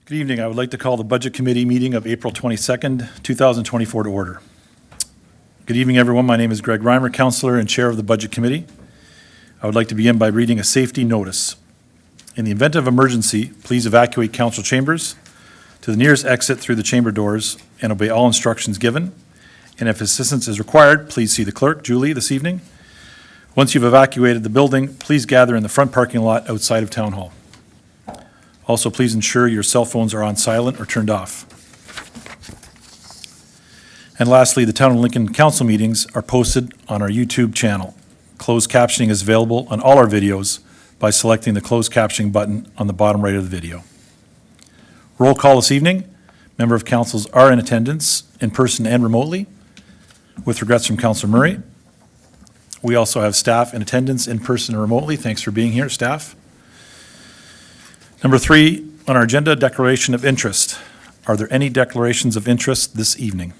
Good evening. I would like to call the Budget Committee meeting of April 22nd, 2024 to order. Good evening, everyone. My name is Greg Reimer, Councillor and Chair of the Budget Committee. I would like to begin by reading a safety notice. In the event of emergency, please evacuate council chambers to the nearest exit through the chamber doors and obey all instructions given. And if assistance is required, please see the clerk, Julie, this evening. Once you've evacuated the building, please gather in the front parking lot outside of Town Hall. Also, please ensure your cell phones are on silent or turned off. And lastly, the Town of Lincoln Council meetings are posted on our YouTube channel. Closed captioning is available on all our videos by selecting the closed captioning button on the bottom right of the video. Roll call this evening. Member of councils are in attendance in person and remotely. With regrets from Councillor Murray. We also have staff in attendance in person and remotely. Thanks for being here, staff. Number 3 on our agenda, declaration of interest. Are there any declarations of interest this evening?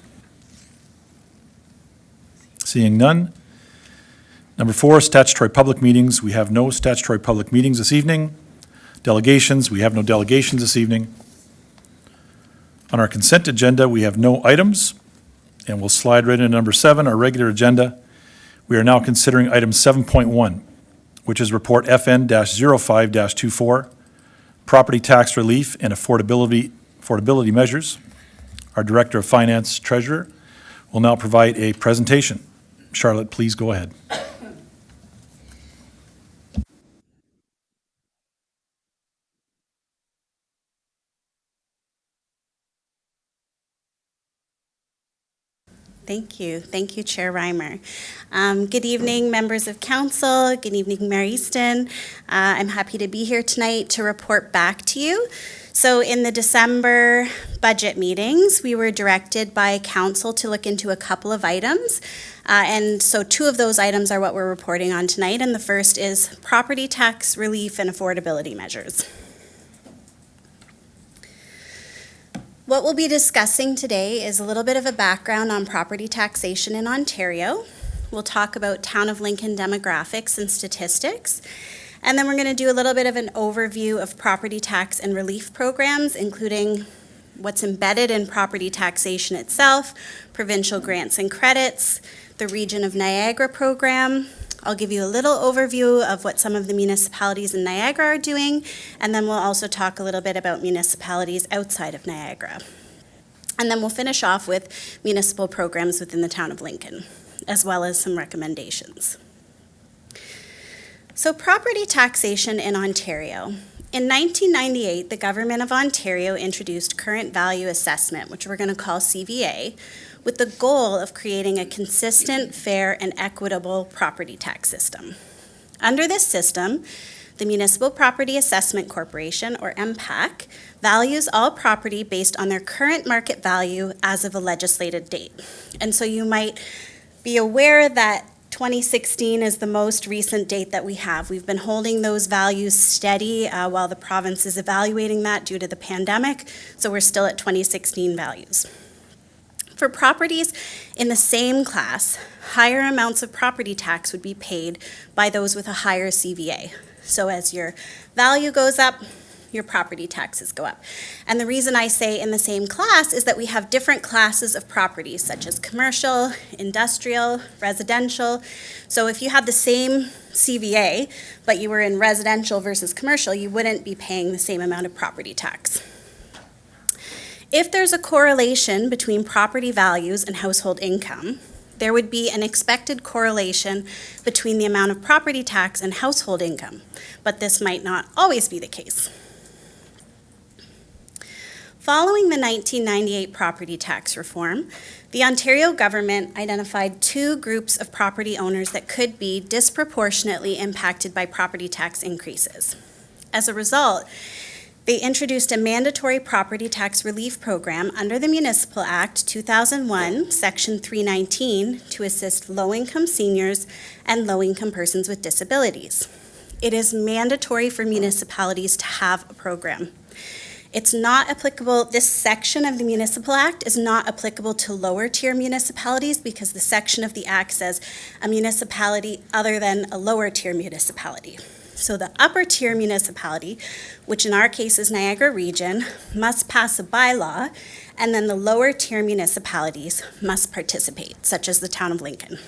Seeing none. Number 4, statutory public meetings. We have no statutory public meetings this evening. Delegations, we have no delegations this evening. On our consent agenda, we have no items, and we'll slide right into number 7, our regular agenda. We are now considering item 7.1, which is report FN-05-24, property tax relief and affordability measures. Our Director of Finance Treasurer will now provide a presentation. Charlotte, please go ahead. Thank you. Thank you, Chair Reimer. Good evening, members of council. Good evening, Mayor Easton. I'm happy to be here tonight to report back to you. So in the December budget meetings, we were directed by council to look into a couple of items. And so 2 of those items are what we're reporting on tonight. And the first is property tax relief and affordability measures. What we'll be discussing today is a little bit of a background on property taxation in Ontario. We'll talk about Town of Lincoln demographics and statistics. And then we're going to do a little bit of an overview of property tax and relief programs, including what's embedded in property taxation itself, provincial grants and credits, the Region of Niagara program. I'll give you a little overview of what some of the municipalities in Niagara are doing, and then we'll also talk a little bit about municipalities outside of Niagara. And then we'll finish off with municipal programs within the Town of Lincoln, as well as some recommendations. So property taxation in Ontario. In 1998, the Government of Ontario introduced Current Value Assessment, which we're going to call CVA, with the goal of creating a consistent, fair, and equitable property tax system. Under this system, the Municipal Property Assessment Corporation, or MPAC, values all property based on their current market value as of a legislated date. And so you might be aware that 2016 is the most recent date that we have. We've been holding those values steady while the province is evaluating that due to the pandemic, so we're still at 2016 values. For properties in the same class, higher amounts of property tax would be paid by those with a higher CVA. So as your value goes up, your property taxes go up. And the reason I say in the same class is that we have different classes of properties, such as commercial, industrial, residential. So if you had the same CVA, but you were in residential versus commercial, you wouldn't be paying the same amount of property tax. If there's a correlation between property values and household income, there would be an expected correlation between the amount of property tax and household income, but this might not always be the case. Following the 1998 property tax reform, the Ontario government identified 2 groups of property owners that could be disproportionately impacted by property tax increases. As a result, they introduced a mandatory property tax relief program under the Municipal Act 2001, Section 319, to assist low-income seniors and low-income persons with disabilities. It is mandatory for municipalities to have a program. It's not applicable, this section of the Municipal Act is not applicable to lower tier municipalities because the section of the Act says a municipality other than a lower tier municipality. So the upper tier municipality, which in our case is Niagara Region, must pass a bylaw, and then the lower tier municipalities must participate, such as the town of Lincoln.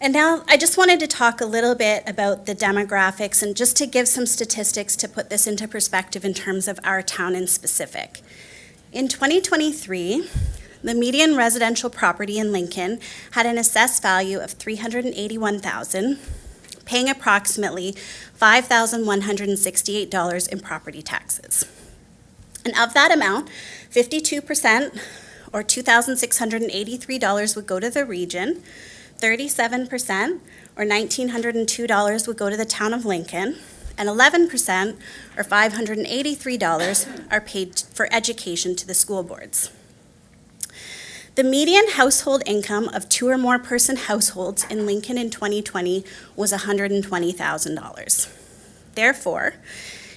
And now I just wanted to talk a little bit about the demographics and just to give some statistics to put this into perspective in terms of our town in specific. In 2023, the median residential property in Lincoln had an assessed value of $381,000, paying approximately $5,168 in property taxes. And of that amount, 52%, or $2,683, would go to the region, 37%, or $1,902, would go to the town of Lincoln, and 11%, or $583, are paid for education to the school boards. The median household income of 2 or more person households in Lincoln in 2020 was $120,000. Therefore,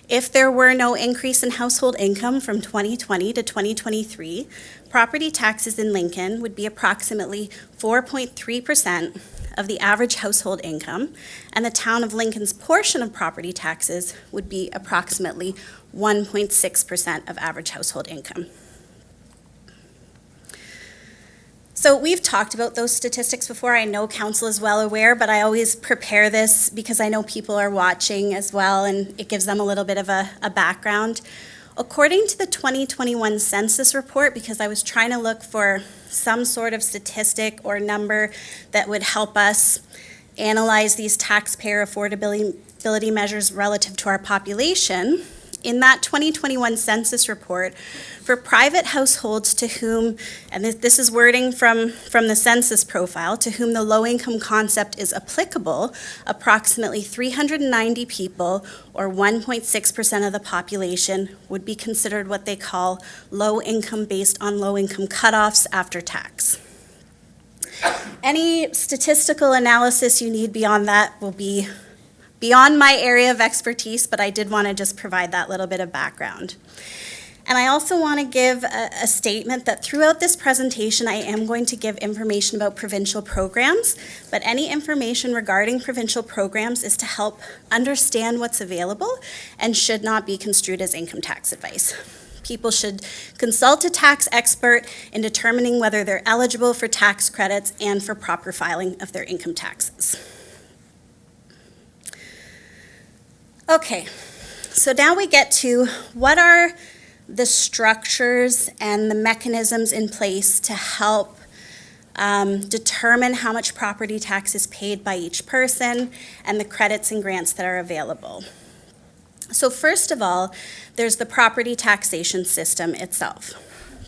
if there were no increase in household income from 2020 to 2023, property taxes in Lincoln would be approximately 4.3% of the average household income, and the town of Lincoln's portion of property taxes would be approximately 1.6% of average household income. So we've talked about those statistics before. I know council is well aware, but I always prepare this because I know people are watching as well, and it gives them a little bit of a background. According to the 2021 census report, because I was trying to look for some sort of statistic or number that would help us analyze these taxpayer affordability measures relative to our population, in that 2021 census report, for private households to whom, and this is wording from the census profile, to whom the low-income concept is applicable, approximately 390 people, or 1.6% of the population, would be considered what they call low-income based on low-income cutoffs after tax. Any statistical analysis you need beyond that will be beyond my area of expertise, but I did want to just provide that little bit of background. And I also want to give a statement that throughout this presentation, I am going to give information about provincial programs, but any information regarding provincial programs is to help understand what's available and should not be construed as income tax advice. People should consult a tax expert in determining whether they're eligible for tax credits and for proper filing of their income taxes. Okay, so now we get to what are the structures and the mechanisms in place to help determine how much property tax is paid by each person and the credits and grants that are available. So first of all, there's the property taxation system itself.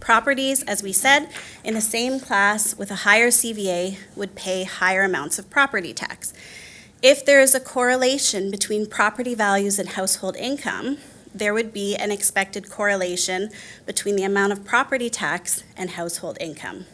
Properties, as we said, in the same class with a higher CVA would pay higher amounts of property tax. If there is a correlation between property values and household income, there would be an expected correlation between the amount of property tax and household income.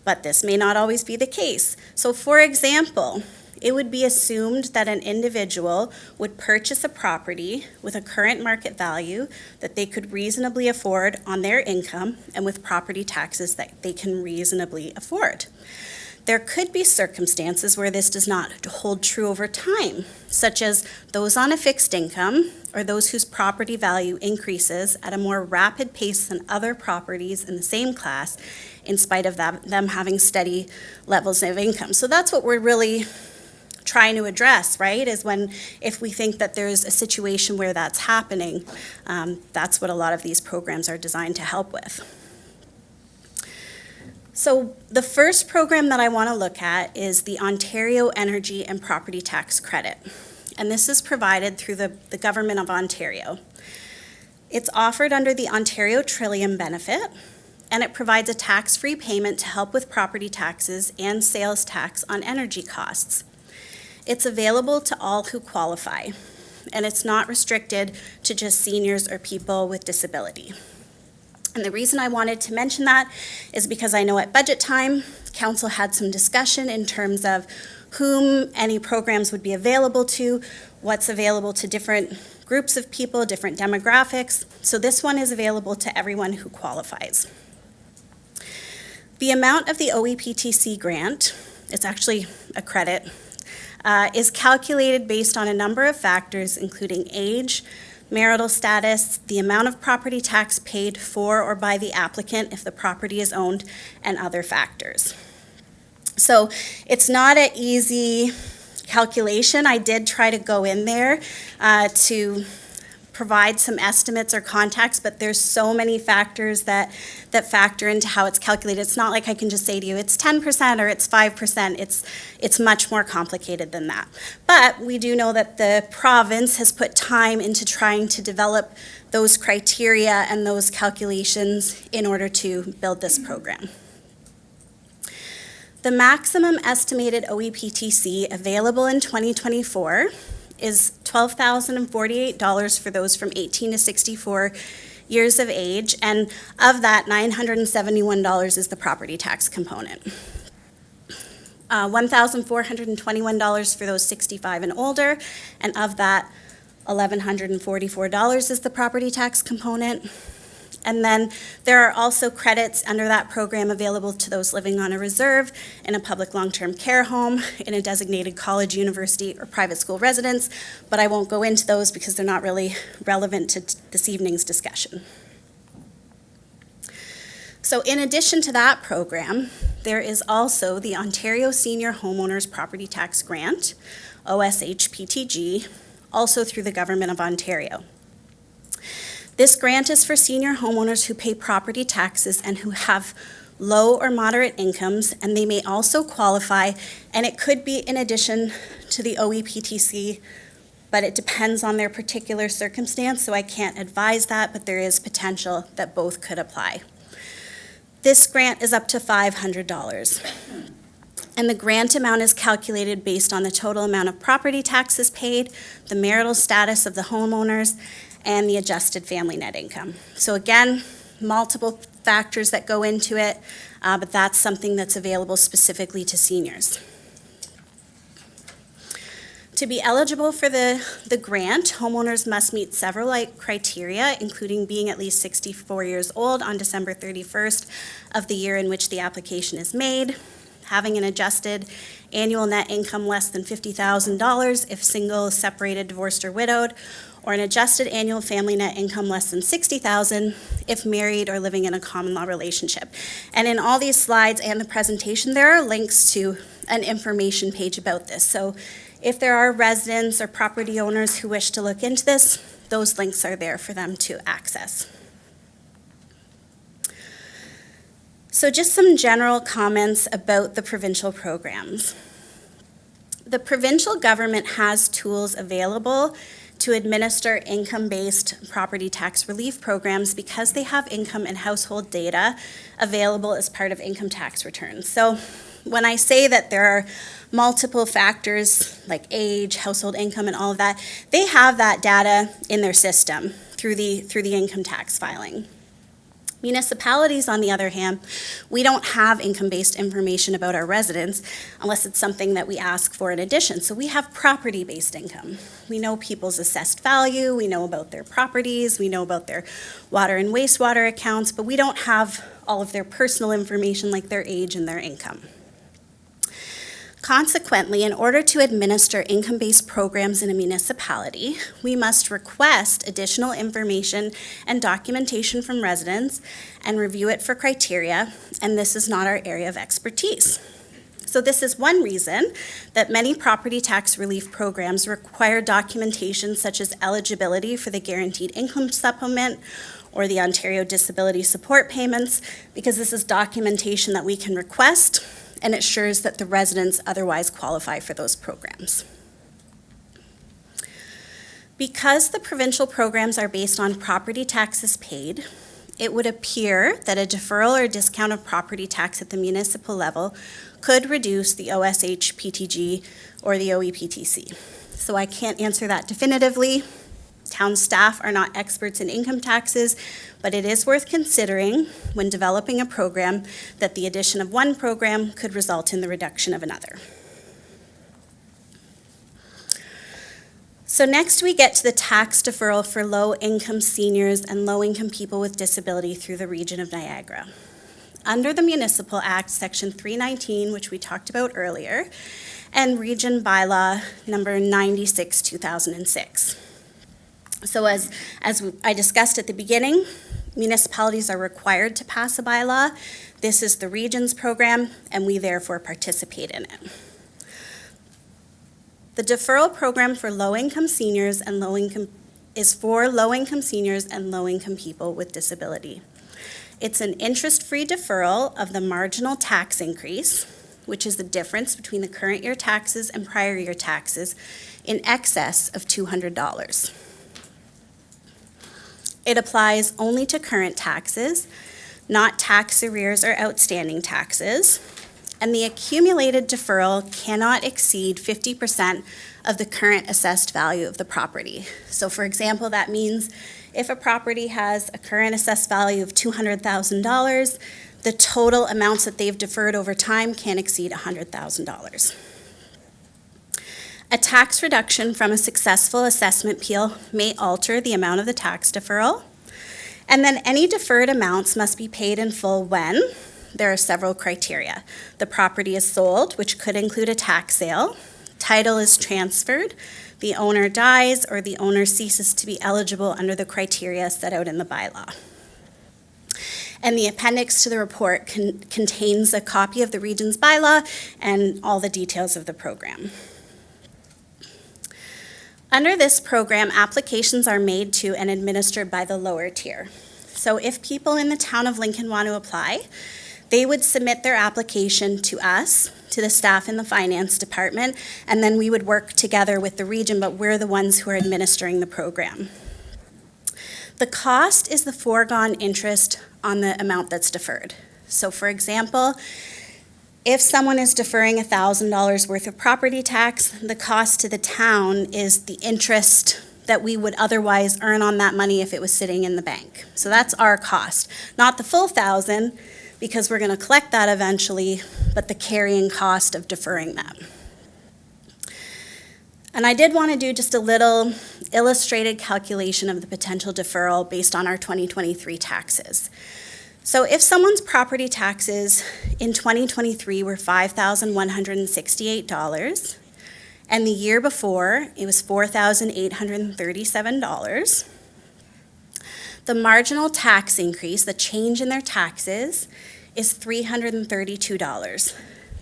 But this may not always be the case. So for example, it would be assumed that an individual would purchase a property with a current market value that they could reasonably afford on their income and with property taxes that they can reasonably afford. There could be circumstances where this does not hold true over time, such as those on a fixed income or those whose property value increases at a more rapid pace than other properties in the same class, in spite of them having steady levels of income. So that's what we're really trying to address, right, is if we think that there's a situation where that's happening, that's what a lot of these programs are designed to help with. So the first program that I want to look at is the Ontario Energy and Property Tax Credit. And this is provided through the Government of Ontario. It's offered under the Ontario Trillium benefit, and it provides a tax-free payment to help with property taxes and sales tax on energy costs. It's available to all who qualify, and it's not restricted to just seniors or people with disability. And the reason I wanted to mention that is because I know at budget time, council had some discussion in terms of whom any programs would be available to, what's available to different groups of people, different demographics. So this one is available to everyone who qualifies. The amount of the OEPTC grant, it's actually a credit, is calculated based on a number of factors, including age, marital status, the amount of property tax paid for or by the applicant if the property is owned, and other factors. So it's not an easy calculation. I did try to go in there to provide some estimates or contacts, but there's so many factors that factor into how it's calculated. It's not like I can just say to you, it's 10% or it's 5%. It's much more complicated than that. But we do know that the province has put time into trying to develop those criteria and those calculations in order to build this program. The maximum estimated OEPTC available in 2024 is $12,048 for those from 18 to 64 years of age, and of that, $971 is the property tax component. $1,421 for those 65 and older, and of that, $1,144 is the property tax component. And then there are also credits under that program available to those living on a reserve, in a public long-term care home, in a designated college, university, or private school residence, but I won't go into those because they're not really relevant to this evening's discussion. So in addition to that program, there is also the Ontario Senior Homeowners Property Tax Grant, OSH-PTG, also through the Government of Ontario. This grant is for senior homeowners who pay property taxes and who have low or moderate incomes, and they may also qualify, and it could be in addition to the OEPTC, but it depends on their particular circumstance, so I can't advise that, but there is potential that both could apply. This grant is up to $500, and the grant amount is calculated based on the total amount of property taxes paid, the marital status of the homeowners, and the adjusted family net income. So again, multiple factors that go into it, but that's something that's available specifically to seniors. To be eligible for the grant, homeowners must meet several criteria, including being at least 64 years old on December 31st of the year in which the application is made, having an adjusted annual net income less than $50,000 if single, separated, divorced, or widowed, or an adjusted annual family net income less than $60,000 if married or living in a common law relationship. And in all these slides and the presentation, there are links to an information page about this. So if there are residents or property owners who wish to look into this, those links are there for them to access. So just some general comments about the provincial programs. The provincial government has tools available to administer income-based property tax relief programs because they have income and household data available as part of income tax returns. So when I say that there are multiple factors like age, household income, and all of that, they have that data in their system through the income tax filing. Municipalities, on the other hand, we don't have income-based information about our residents unless it's something that we ask for in addition. So we have property-based income. We know people's assessed value, we know about their properties, we know about their water and wastewater accounts, but we don't have all of their personal information like their age and their income. Consequently, in order to administer income-based programs in a municipality, we must request additional information and documentation from residents and review it for criteria, and this is not our area of expertise. So this is one reason that many property tax relief programs require documentation such as eligibility for the Guaranteed Income Supplement or the Ontario Disability Support Payments, because this is documentation that we can request and it ensures that the residents otherwise qualify for those programs. Because the provincial programs are based on property taxes paid, it would appear that a deferral or discount of property tax at the municipal level could reduce the OSH-PTG or the OEPTC. So I can't answer that definitively. Town staff are not experts in income taxes, but it is worth considering when developing a program that the addition of one program could result in the reduction of another. So next we get to the tax deferral for low-income seniors and low-income people with disability through the region of Niagara. under the Municipal Act, Section 319, which we talked about earlier, and Region Bylaw number 96, 2006. So as I discussed at the beginning, municipalities are required to pass a bylaw. This is the Regions program, and we therefore participate in it. The deferral program for low-income seniors and is for low-income seniors and low-income people with disability. It's an interest-free deferral of the marginal tax increase, which is the difference between the current year taxes and prior year taxes, in excess of $200. It applies only to current taxes, not tax arrears or outstanding taxes, and the accumulated deferral cannot exceed 50% of the current assessed value of the property. So for example, that means if a property has a current assessed value of $200,000, the total amounts that they've deferred over time can't exceed $100,000. A tax reduction from a successful assessment appeal may alter the amount of the tax deferral. And then any deferred amounts must be paid in full when there are several criteria. The property is sold, which could include a tax sale, title is transferred, the owner dies, or the owner ceases to be eligible under the criteria set out in the bylaw. And the appendix to the report contains a copy of the Region's bylaw and all the details of the program. Under this program, applications are made to and administered by the lower tier. So if people in the town of Lincoln want to apply, they would submit their application to us, to the staff in the finance department, and then we would work together with the region, but we're the ones who are administering the program. The cost is the foregone interest on the amount that's deferred. So for example, if someone is deferring $1,000 worth of property tax, the cost to the town is the interest that we would otherwise earn on that money if it was sitting in the bank. So that's our cost, not the full $1,000, because we're going to collect that eventually, but the carrying cost of deferring that. And I did want to do just a little illustrated calculation of the potential deferral based on our 2023 taxes. So if someone's property taxes in 2023 were $5,168, and the year before it was $4,837, the marginal tax increase, the change in their taxes, is $332.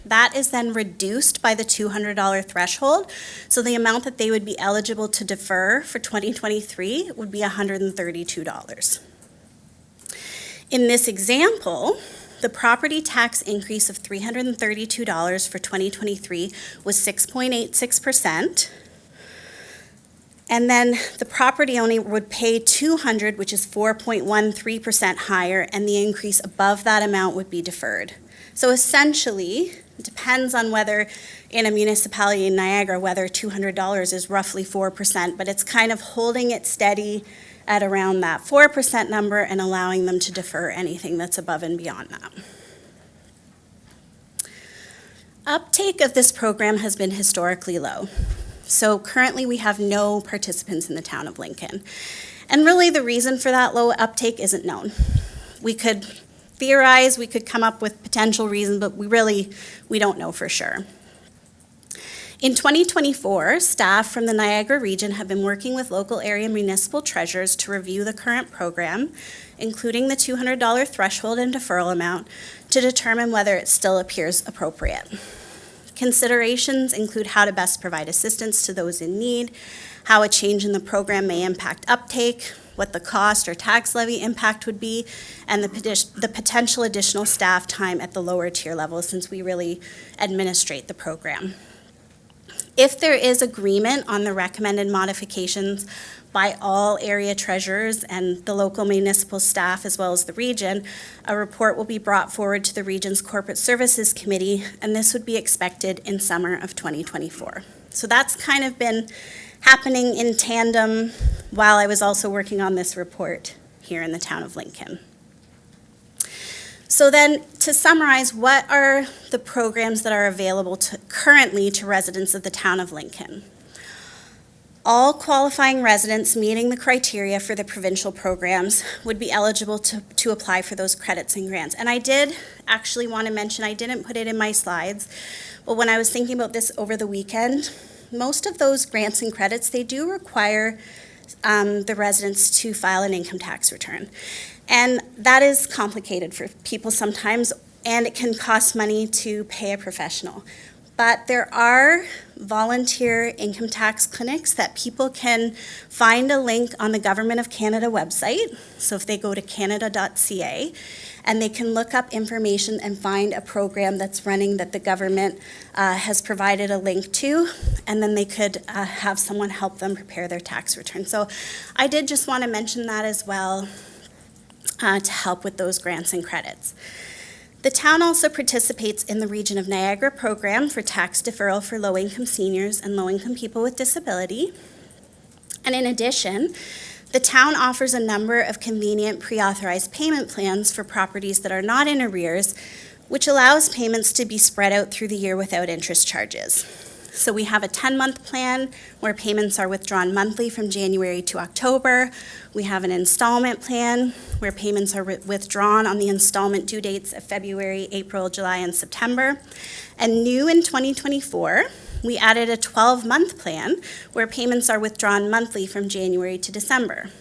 That is then reduced by the $200 threshold, so the amount that they would be eligible to defer for 2023 would be $132. In this example, the property tax increase of $332 for 2023 was 6.86%. And then the property owner would pay $200, which is 4.13% higher, and the increase above that amount would be deferred. So essentially, it depends on whether in a municipality in Niagara, whether $200 is roughly 4%, but it's kind of holding it steady at around that 4% number and allowing them to defer anything that's above and beyond that. Uptake of this program has been historically low. So currently we have no participants in the town of Lincoln. And really the reason for that low uptake isn't known. We could theorize, we could come up with potential reasons, but we don't know for sure. In 2024, staff from the Niagara region have been working with local area municipal treasurers to review the current program, including the $200 threshold and deferral amount, to determine whether it still appears appropriate. Considerations include how to best provide assistance to those in need, how a change in the program may impact uptake, what the cost or tax levy impact would be, and the potential additional staff time at the lower tier level, since we really administrate the program. If there is agreement on the recommended modifications by all area treasurers and the local municipal staff as well as the region, a report will be brought forward to the region's Corporate Services Committee, and this would be expected in summer of 2024. So that's kind of been happening in tandem while I was also working on this report here in the town of Lincoln. So then, to summarize, what are the programs that are available currently to residents of the town of Lincoln? All qualifying residents meeting the criteria for the provincial programs would be eligible to apply for those credits and grants. And I did actually want to mention, I didn't put it in my slides, but when I was thinking about this over the weekend, most of those grants and credits, they do require the residents to file an income tax return. And that is complicated for people sometimes, and it can cost money to pay a professional. But there are volunteer income tax clinics that people can find a link on the Government of Canada website. So if they go to canada.ca, and they can look up information and find a program that's running that the government has provided a link to, and then they could have someone help them prepare their tax return. So I did just want to mention that as well to help with those grants and credits. The town also participates in the Region of Niagara program for tax deferral for low-income seniors and low-income people with disability. And in addition, the town offers a number of convenient pre-authorized payment plans for properties that are not in arrears, which allows payments to be spread out through the year without interest charges. So we have a 10-month plan where payments are withdrawn monthly from January to October. We have an installment plan where payments are withdrawn on the installment due dates of February, April, July, and September. And new in 2024, we added a 12-month plan where payments are withdrawn monthly from January to December.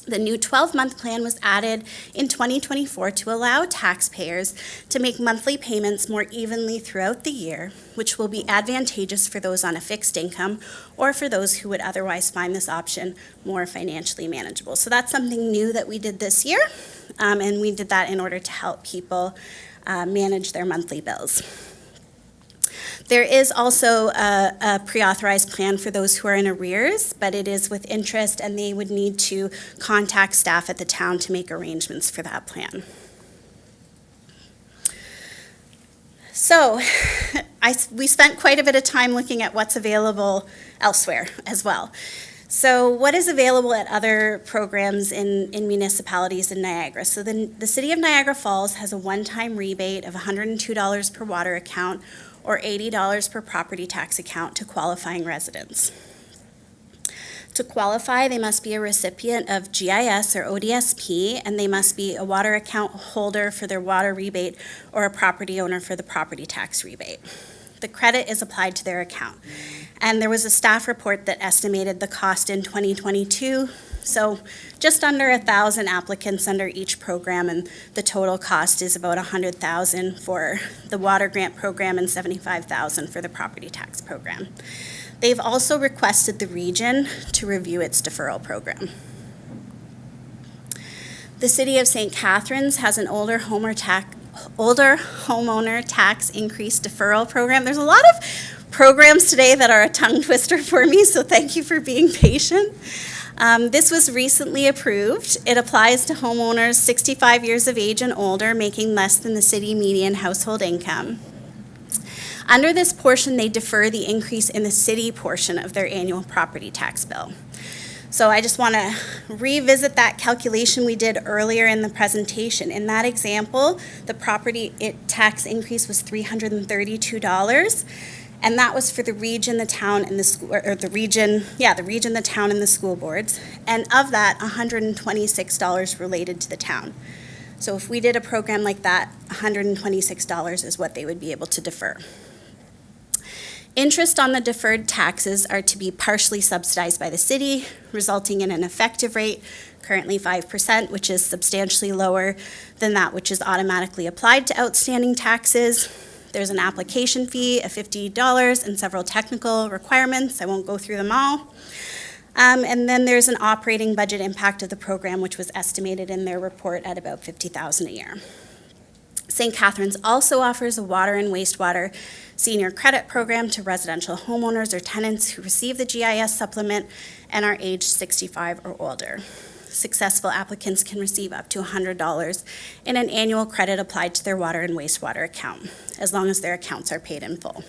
The new 12-month plan was added in 2024 to allow taxpayers to make monthly payments more evenly throughout the year, which will be advantageous for those on a fixed income or for those who would otherwise find this option more financially manageable. So that's something new that we did this year, and we did that in order to help people manage their monthly bills. There is also a pre-authorized plan for those who are in arrears, but it is with interest, and they would need to contact staff at the town to make arrangements for that plan. So we spent quite a bit of time looking at what's available elsewhere as well. So what is available at other programs in municipalities in Niagara? So the City of Niagara Falls has a one-time rebate of $102 per water account or $80 per property tax account to qualifying residents. To qualify, they must be a recipient of GIS or ODSP, and they must be a water account holder for their water rebate or a property owner for the property tax rebate. The credit is applied to their account. And there was a staff report that estimated the cost in 2022. So just under 1,000 applicants under each program, and the total cost is about $100,000 for the water grant program and $75,000 for the property tax program. They've also requested the region to review its deferral program. The City of St. Catharines has an older homeowner tax increase deferral program. There's a lot of programs today that are a tongue twister for me, so thank you for being patient. This was recently approved. It applies to homeowners 65 years of age and older making less than the city median household income. Under this portion, they defer the increase in the city portion of their annual property tax bill. So I just want to revisit that calculation we did earlier in the presentation. In that example, the property tax increase was $332. And that was for the region, the town, and the school, or the region, the town, and the school boards. And of that, $126 related to the town. So if we did a program like that, $126 is what they would be able to defer. Interest on the deferred taxes are to be partially subsidized by the city, resulting in an effective rate, currently 5%, which is substantially lower than that which is automatically applied to outstanding taxes. There's an application fee of $50 and several technical requirements. I won't go through them all. And then there's an operating budget impact of the program, which was estimated in their report at about $50,000 a year. St. Catharines also offers a water and wastewater senior credit program to residential homeowners or tenants who receive the GIS supplement and are aged 65 or older. Successful applicants can receive up to $100 in an annual credit applied to their water and wastewater account, as long as their accounts are paid in full.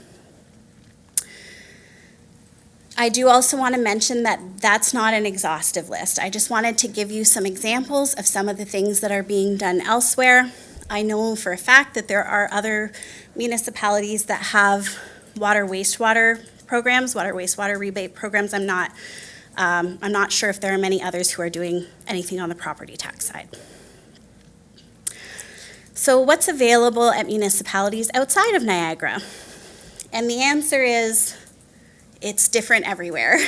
I do also want to mention that that's not an exhaustive list. I just wanted to give you some examples of some of the things that are being done elsewhere. I know for a fact that there are other municipalities that have water wastewater programs, water wastewater rebate programs. I'm not sure if there are many others who are doing anything on the property tax side. So what's available at municipalities outside of Niagara? And the answer is, it's different everywhere.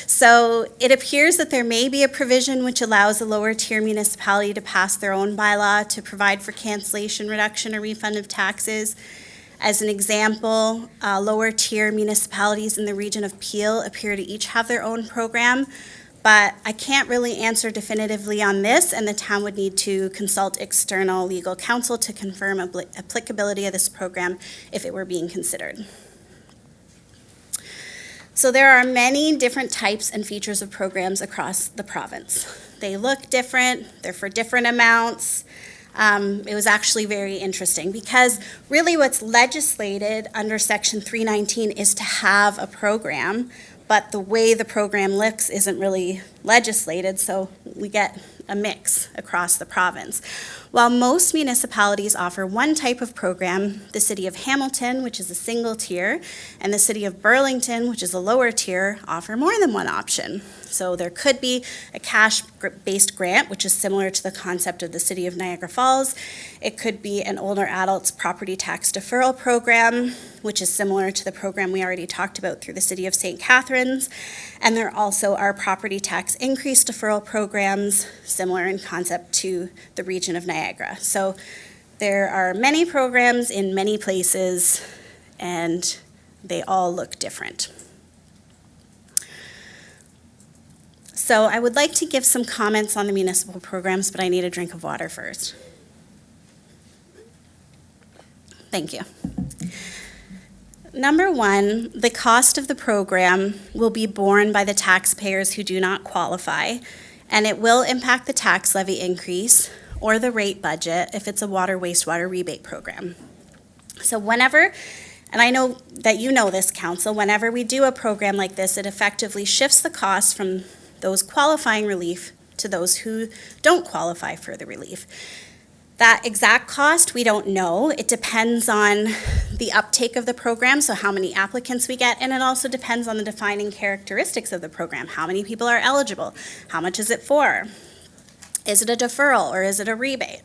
So it appears that there may be a provision which allows a lower tier municipality to pass their own bylaw to provide for cancellation, reduction, or refund of taxes. As an example, lower tier municipalities in the region of Peel appear to each have their own program, but I can't really answer definitively on this, and the town would need to consult external legal counsel to confirm applicability of this program if it were being considered. So there are many different types and features of programs across the province. They look different, they're for different amounts. It was actually very interesting because really what's legislated under Section 319 is to have a program, but the way the program looks isn't really legislated, so we get a mix across the province. While most municipalities offer one type of program, the City of Hamilton, which is a single tier, and the City of Burlington, which is a lower tier, offer more than one option. So there could be a cash-based grant, which is similar to the concept of the City of Niagara Falls. It could be an older adults property tax deferral program, which is similar to the program we already talked about through the City of St. Catharines. And there also are property tax increase deferral programs, similar in concept to the region of Niagara. So there are many programs in many places, and they all look different. So I would like to give some comments on the municipal programs, but I need a drink of water first. Thank you. Number one, the cost of the program will be borne by the taxpayers who do not qualify, and it will impact the tax levy increase or the rate budget if it's a water wastewater rebate program. So whenever, and I know that you know this, Council, whenever we do a program like this, it effectively shifts the cost from those qualifying relief to those who don't qualify for the relief. That exact cost, we don't know. It depends on the uptake of the program, so how many applicants we get, and it also depends on the defining characteristics of the program. How many people are eligible? How much is it for? Is it a deferral or is it a rebate?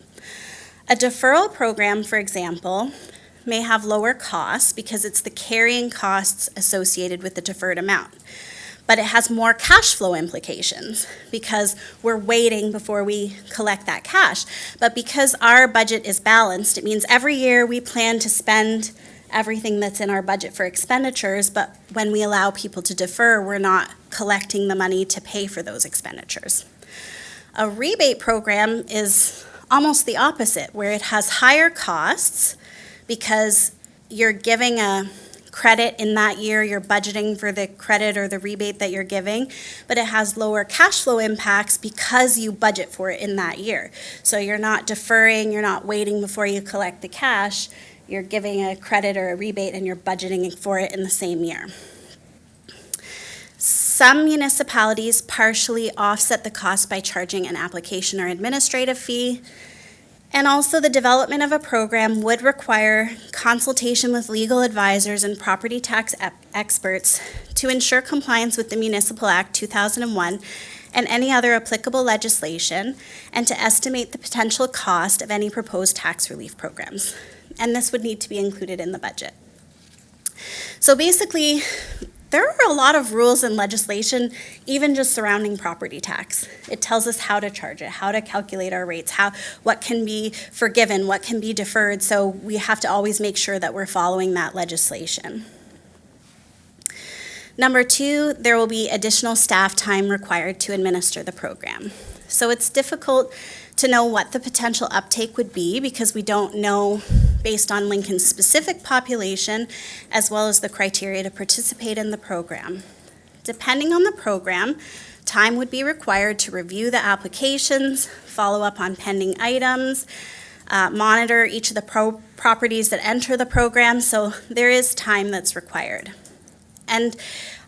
A deferral program, for example, may have lower costs because it's the carrying costs associated with the deferred amount. But it has more cash flow implications because we're waiting before we collect that cash. But because our budget is balanced, it means every year we plan to spend everything that's in our budget for expenditures, but when we allow people to defer, we're not collecting the money to pay for those expenditures. A rebate program is almost the opposite, where it has higher costs because you're giving a credit in that year, you're budgeting for the credit or the rebate that you're giving, but it has lower cash flow impacts because you budget for it in that year. So you're not deferring, you're not waiting before you collect the cash, you're giving a credit or a rebate and you're budgeting for it in the same year. Some municipalities partially offset the cost by charging an application or administrative fee. And also the development of a program would require consultation with legal advisors and property tax experts to ensure compliance with the Municipal Act 2001 and any other applicable legislation, and to estimate the potential cost of any proposed tax relief programs. And this would need to be included in the budget. So basically, there are a lot of rules and legislation, even just surrounding property tax. It tells us how to charge it, how to calculate our rates, what can be forgiven, what can be deferred, so we have to always make sure that we're following that legislation. Number two, there will be additional staff time required to administer the program. So it's difficult to know what the potential uptake would be because we don't know based on Lincoln's specific population as well as the criteria to participate in the program. Depending on the program, time would be required to review the applications, follow up on pending items, monitor each of the properties that enter the program, so there is time that's required. And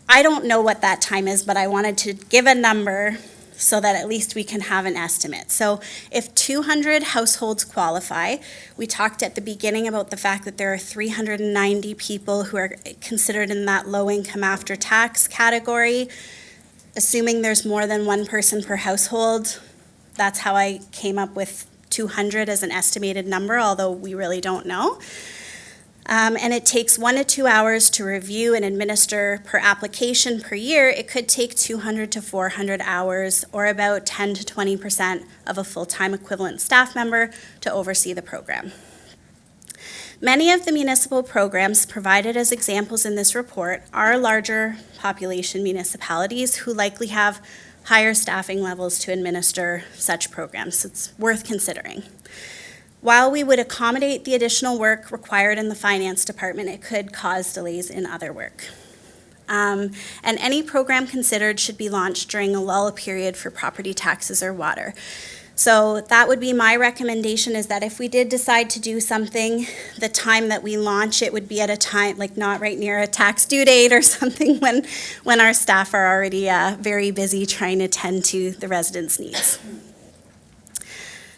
I don't know what that time is, but I wanted to give a number so that at least we can have an estimate. So if 200 households qualify, we talked at the beginning about the fact that there are 390 people who are considered in that low-income after-tax category. Assuming there's more than one person per household, that's how I came up with 200 as an estimated number, although we really don't know. And it takes 1 to 2 hours to review and administer per application per year. It could take 200 to 400 hours, or about 10 to 20% of a full-time equivalent staff member to oversee the program. Many of the municipal programs provided as examples in this report are larger population municipalities who likely have higher staffing levels to administer such programs. It's worth considering. While we would accommodate the additional work required in the finance department, it could cause delays in other work. And any program considered should be launched during a lull period for property taxes or water. So that would be my recommendation, is that if we did decide to do something, the time that we launch it would be at a time, like not right near a tax due date or something, when our staff are already very busy trying to tend to the residents' needs.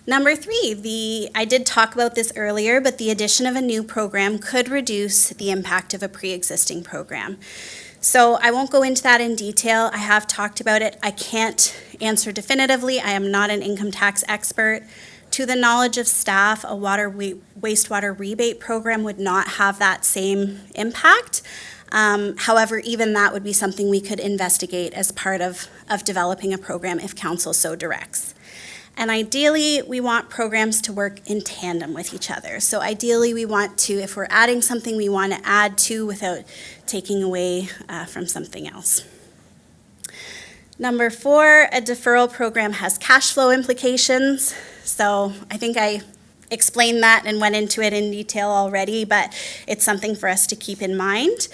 Number 3, I did talk about this earlier, but the addition of a new program could reduce the impact of a pre-existing program. So I won't go into that in detail. I have talked about it. I can't answer definitively. I am not an income tax expert. To the knowledge of staff, a wastewater rebate program would not have that same impact. However, even that would be something we could investigate as part of developing a program if council so directs. And ideally, we want programs to work in tandem with each other. So ideally, we want to, if we're adding something, we want to add to without taking away from something else. Number 4, a deferral program has cash flow implications. So I think I explained that and went into it in detail already, but it's something for us to keep in mind.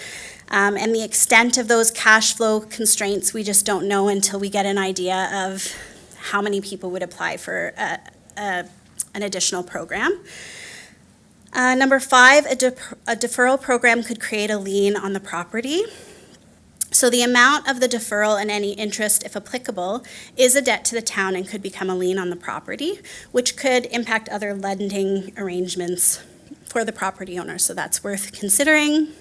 And the extent of those cash flow constraints, we just don't know until we get an idea of how many people would apply for an additional program. Number 5, a deferral program could create a lien on the property. So the amount of the deferral and any interest, if applicable, is a debt to the town and could become a lien on the property, which could impact other lending arrangements for the property owner. So that's worth considering.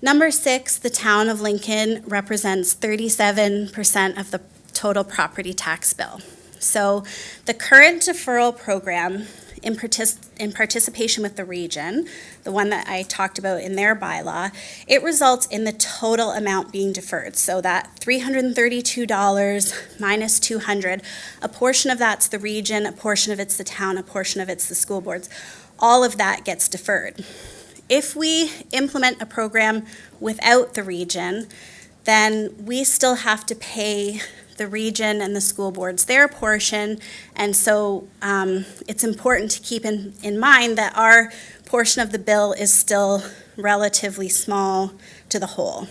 Number 6, the town of Lincoln represents 37% of the total property tax bill. So the current deferral program in participation with the region, the one that I talked about in their bylaw, it results in the total amount being deferred. So that $332 minus $200, a portion of that's the region, a portion of it's the town, a portion of it's the school boards. All of that gets deferred. If we implement a program without the region, then we still have to pay the region and the school boards their portion, and so it's important to keep in mind that our portion of the bill is still relatively small to the whole.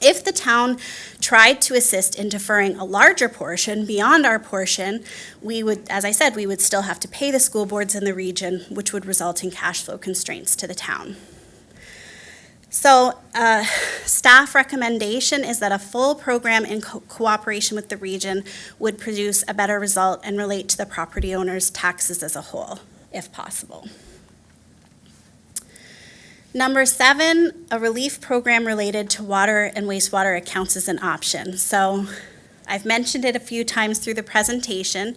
If the town tried to assist in deferring a larger portion beyond our portion, we would, as I said, we would still have to pay the school boards in the region, which would result in cash flow constraints to the town. So staff recommendation is that a full program in cooperation with the region would produce a better result and relate to the property owner's taxes as a whole, if possible. Number 7, a relief program related to water and wastewater accounts is an option. So I've mentioned it a few times through the presentation.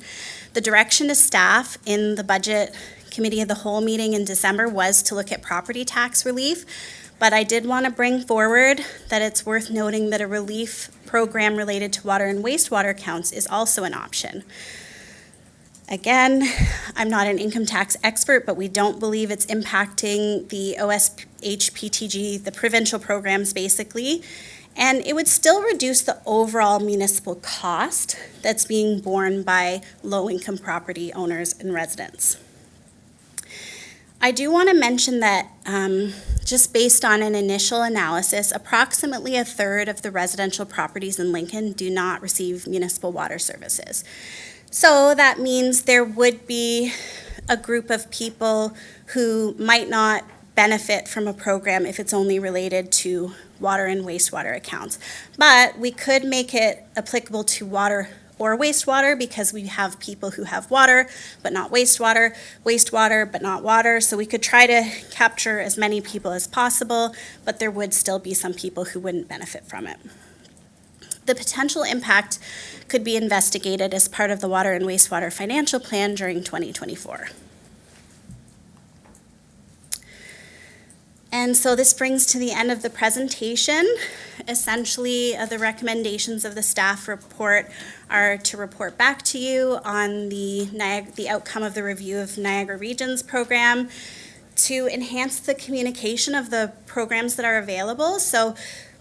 The direction to staff in the budget committee of the whole meeting in December was to look at property tax relief. But I did want to bring forward that it's worth noting that a relief program related to water and wastewater accounts is also an option. Again, I'm not an income tax expert, but we don't believe it's impacting the OSHPTG, the provincial programs basically, and it would still reduce the overall municipal cost that's being borne by low-income property owners and residents. I do want to mention that just based on an initial analysis, approximately a third of the residential properties in Lincoln do not receive municipal water services. So that means there would be a group of people who might not benefit from a program if it's only related to water and wastewater accounts. But we could make it applicable to water or wastewater, because we have people who have water but not wastewater, wastewater but not water. So we could try to capture as many people as possible, but there would still be some people who wouldn't benefit from it. The potential impact could be investigated as part of the water and wastewater financial plan during 2024. And so this brings to the end of the presentation. Essentially, the recommendations of the staff report are to report back to you on the outcome of the review of Niagara Region's program, to enhance the communication of the programs that are available. So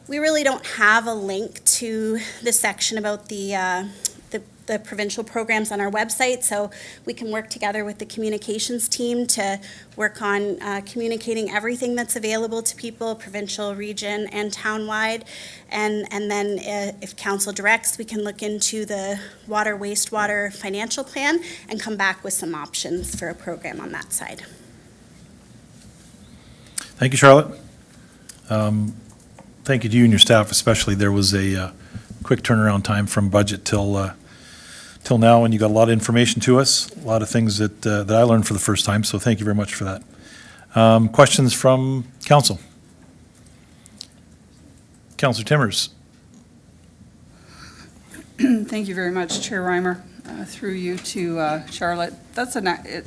we really don't have a link to the section about the provincial programs on our website, so we can work together with the communications team to work on communicating everything that's available to people, provincial, region, and townwide. And then if council directs, we can look into the water, wastewater financial plan and come back with some options for a program on that side. Thank you, Charlotte. Thank you to you and your staff especially. There was a quick turnaround time from budget till now, and you got a lot of information to us, a lot of things that I learned for the first time, so thank you very much for that. Questions from council? Councilor Timmers. Thank you very much, Chair Reimer. Through you to Charlotte. That's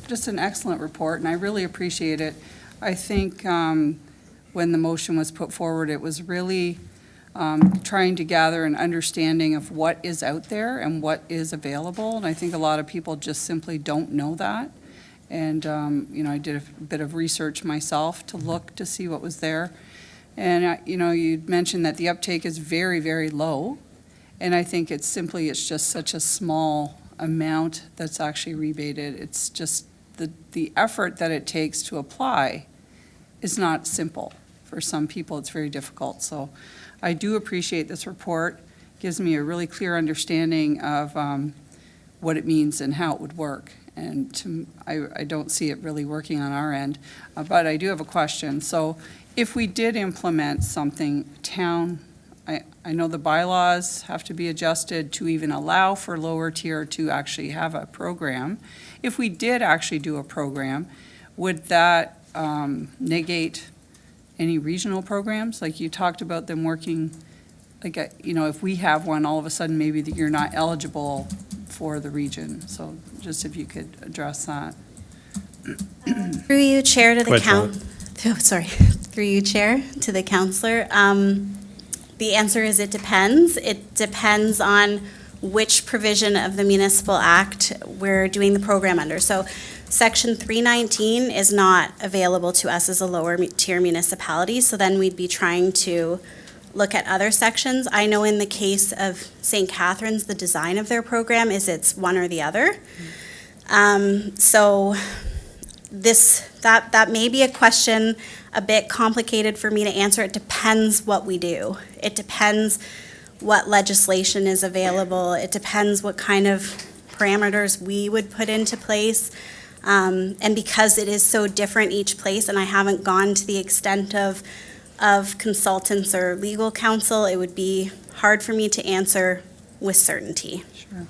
just an excellent report, and I really appreciate it. I think when the motion was put forward, it was really trying to gather an understanding of what is out there and what is available. And I think a lot of people just simply don't know that. And, I did a bit of research myself to look to see what was there. And, you mentioned that the uptake is very, very low. And I think it's just such a small amount that's actually rebated. It's just the effort that it takes to apply is not simple. For some people, it's very difficult. So I do appreciate this report. Gives me a really clear understanding of what it means and how it would work. And I don't see it really working on our end. But I do have a question. So if we did implement something, I know the bylaws have to be adjusted to even allow for lower tier to actually have a program. If we did actually do a program, would that negate any regional programs? Like you talked about them working, if we have one, all of a sudden maybe that you're not eligible for the region. So just if you could address that. Through you, Chair, to Go ahead, Through you, Chair, to the councillor. The answer is it depends. It depends on which provision of the Municipal Act we're doing the program under. So Section 319 is not available to us as a lower tier municipality, so then we'd be trying to look at other sections. I know in the case of St. Catharines, the design of their program is it's one or the other. So that may be a question a bit complicated for me to answer. It depends what we do. It depends what legislation is available. It depends what kind of parameters we would put into place. And because it is so different each place, and I haven't gone to the extent of consultants or legal counsel, it would be hard for me to answer with certainty. Sure.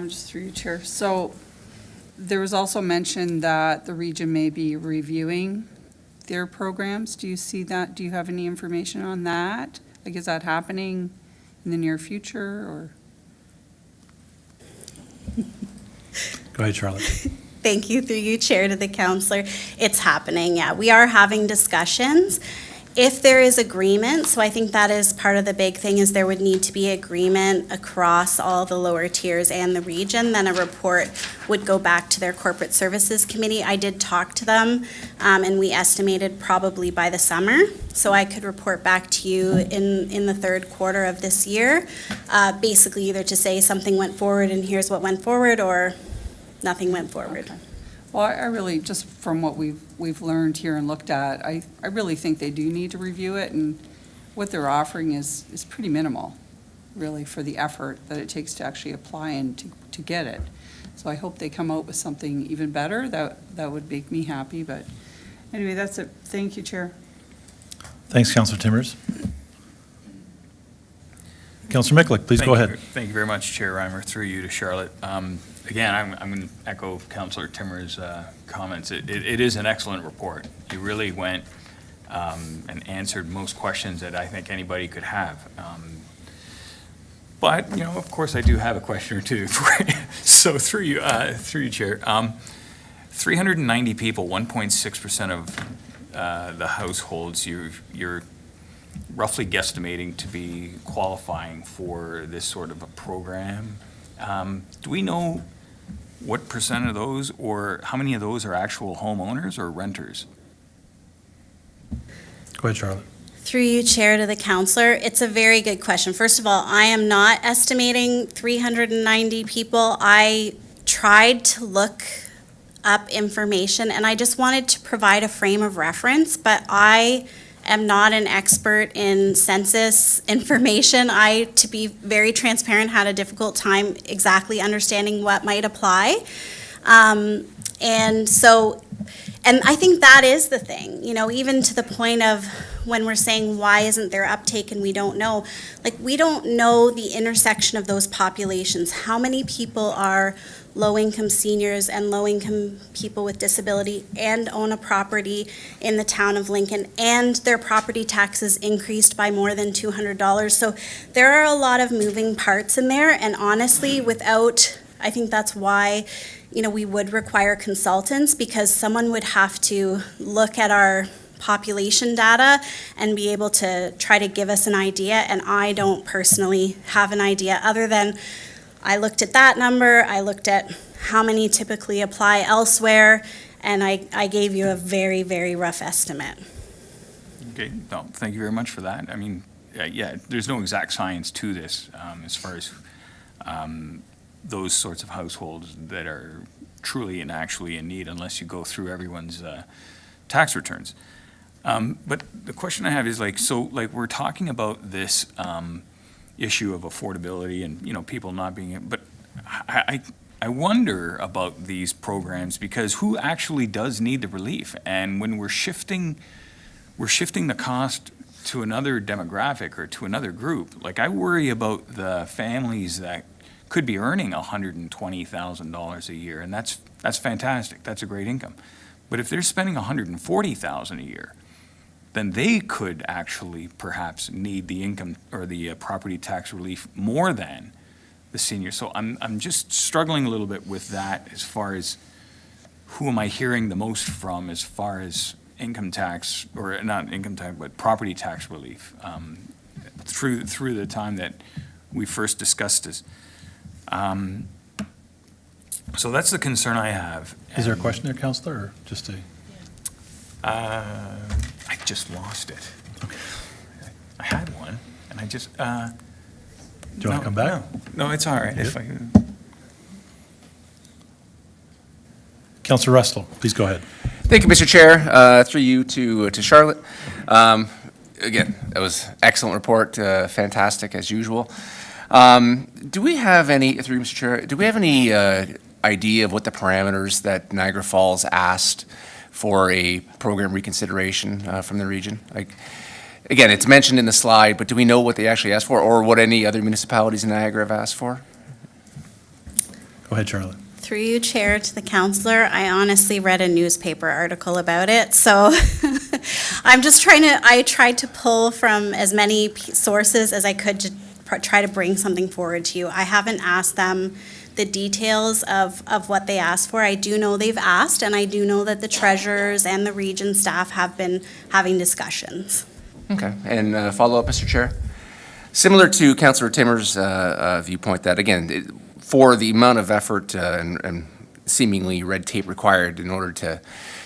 Just through you, Chair. So there was also mention that the region may be reviewing their programs. Do you see that? Do you have any information on that? Like, is that happening in the near future, or? Go ahead, Charlotte. Thank you, through you, Chair, to the councillor. It's happening, yeah. We are having discussions. If there is agreement, so I think that is part of the big thing, is there would need to be agreement across all the lower tiers and the region, then a report would go back to their Corporate Services Committee. I did talk to them, and we estimated probably by the summer, so I could report back to you in the third quarter of this year, basically either to say something went forward and here's what went forward, or nothing went forward. Okay. Well, I really, just from what we've learned here and looked at, I really think they do need to review it, and what they're offering is pretty minimal, really, for the effort that it takes to actually apply and to get it. So I hope they come out with something even better. That would make me happy, but Anyway, that's it. Thank you, Chair. Thanks, Councillor Timmers. Councillor Miklick, please go ahead. Thank you very much, Chair Reimer, through you to Charlotte. Again, I'm going to echo Councillor Timmers' comments. It is an excellent report. You really went and answered most questions that I think anybody could have. But, you know, of course, I do have a question or two for you. So through you, Chair. 390 people, 1.6% of the households you're roughly guesstimating to be qualifying for this sort of a program. Do we know what percent of those, or how many of those are actual homeowners or renters? Go ahead, Charlotte. Through you, Chair, to the Councillor, it's a very good question. First of all, I am not estimating 390 people. I tried to look up information, and I just wanted to provide a frame of reference, but I am not an expert in census information. To be very transparent, had a difficult time exactly understanding what might apply. And I think that is the thing, you know, even to the point of when we're saying, why isn't there uptake and we don't know? Like, we don't know the intersection of those populations. How many people are low-income seniors and low-income people with disability and own a property in the town of Lincoln, and their property taxes increased by more than $200. So there are a lot of moving parts in there, and honestly, I think that's why, you know, we would require consultants, because someone would have to look at our population data and be able to try to give us an idea, and I don't personally have an idea other than I looked at that number, I looked at how many typically apply elsewhere, and I gave you a very, very rough estimate. Okay, no, thank you very much for that. I mean, yeah, there's no exact science to this as far as those sorts of households that are truly and actually in need, unless you go through everyone's tax returns. But the question I have is, we're talking about this issue of affordability and, you know, people not being, but I wonder about these programs, because who actually does need the relief? And when we're shifting the cost to another demographic or to another group, like, I worry about the families that could be earning $120,000 a year, and that's fantastic. That's a great income. But if they're spending $140,000 a year, then they could actually perhaps need the income or the property tax relief more than the senior. So I'm just struggling a little bit with that, as far as who am I hearing the most from as far as income tax, or not income tax, but property tax relief through the time that we first discussed this. So that's the concern I have. Is there a question there, Councillor, or just a? I just lost it. Okay. I had one, and I just. Do you want to come back? No, it's all right. You If good? I can. Councillor Russell, please go ahead. Thank you, Mr. Chair. Through you to Charlotte. Again, that was excellent report, fantastic as usual. Do we have any, through you, Mr. Chair, do we have any idea of what the parameters that Niagara Falls asked for a program reconsideration from the region? Like, again, it's mentioned in the slide, but do we know what they actually asked for, or what any other municipalities in Niagara have asked for? Go ahead, Charlotte. Through you, Chair, to the Councillor, I honestly read a newspaper article about it, so I tried to pull from as many sources as I could to try to bring something forward to you. I haven't asked them the details of what they asked for. I do know they've asked, and I do know that the treasurers and the region staff have been having discussions. Okay, and follow up, Mr. Chair? Similar to Councillor Timmer's viewpoint that, again, for the amount of effort and seemingly red tape required in order to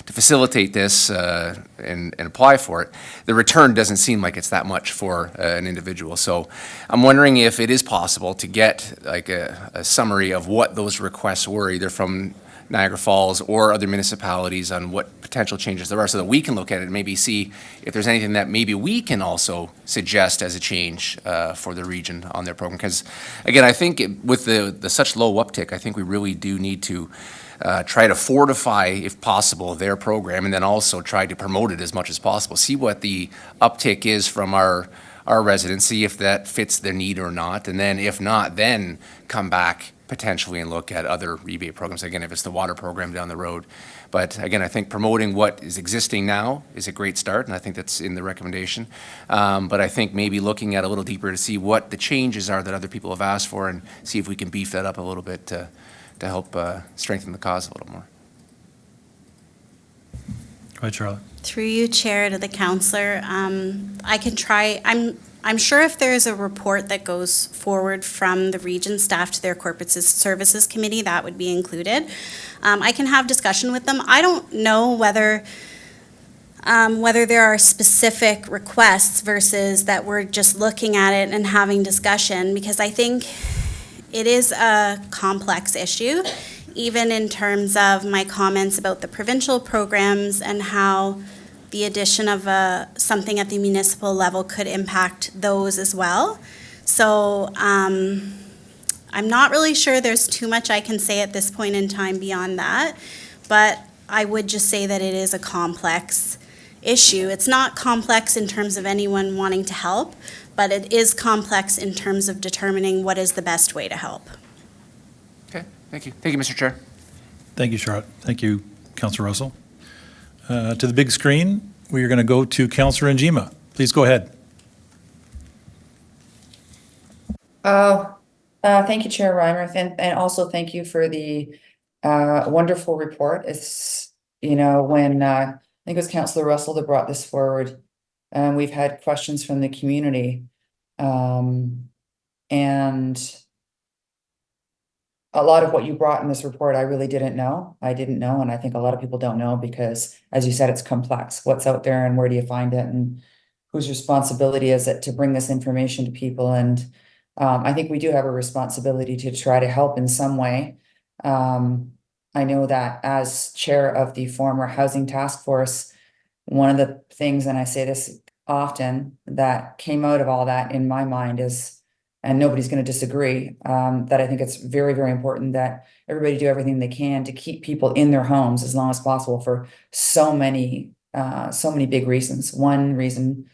facilitate this and apply for it, the return doesn't seem like it's that much for an individual. So I'm wondering if it is possible to get like a summary of what those requests were, either from Niagara Falls or other municipalities, on what potential changes there are, so that we can look at it and maybe see if there's anything that maybe we can also suggest as a change for the region on their program. Because again, I think with the such low uptick, I think we really do need to try to fortify, if possible, their program, and then also try to promote it as much as possible. See what the uptick is from our residents, see if that fits their need or not, and then if not, then come back potentially and look at other rebate programs, again, if it's the water program down the road. But again, I think promoting what is existing now is a great start, and I think that's in the recommendation. But I think maybe looking at a little deeper to see what the changes are that other people have asked for and see if we can beef that up a little bit to help strengthen the cause a little more. Go ahead, Charlotte. Through you, Chair, to the counselor, I can try, I'm sure if there is a report that goes forward from the region staff to their corporate services committee, that would be included. I can have discussion with them. I don't know whether there are specific requests versus that we're just looking at it and having discussion, because I think it is a complex issue, even in terms of my comments about the provincial programs and how the addition of something at the municipal level could impact those as well. So I'm not really sure there's too much I can say at this point in time beyond that, but I would just say that it is a complex issue. It's not complex in terms of anyone wanting to help, but it is complex in terms of determining what is the best way to help. Okay, thank you. Thank you, Mr. Chair. Thank you, Charlotte. Thank you, Councillor Russell. To the big screen, we are going to go to Councillor Njima. Please go ahead. Thank you, Chair Reimer, and also thank you for the wonderful report. It's, when I think it was Councillor Russell that brought this forward, we've had questions from the community. And a lot of what you brought in this report, I really didn't know. I didn't know, and I think a lot of people don't know because, as you said, it's complex. What's out there and where do you find it, and whose responsibility is it to bring this information to people? And I think we do have a responsibility to try to help in some way. I know that as chair of the former Housing Task Force, one of the things, and I say this often, that came out of all that in my mind is, and nobody's going to disagree, that I think it's very, very important that everybody do everything they can to keep people in their homes as long as possible for so many big reasons. One reason,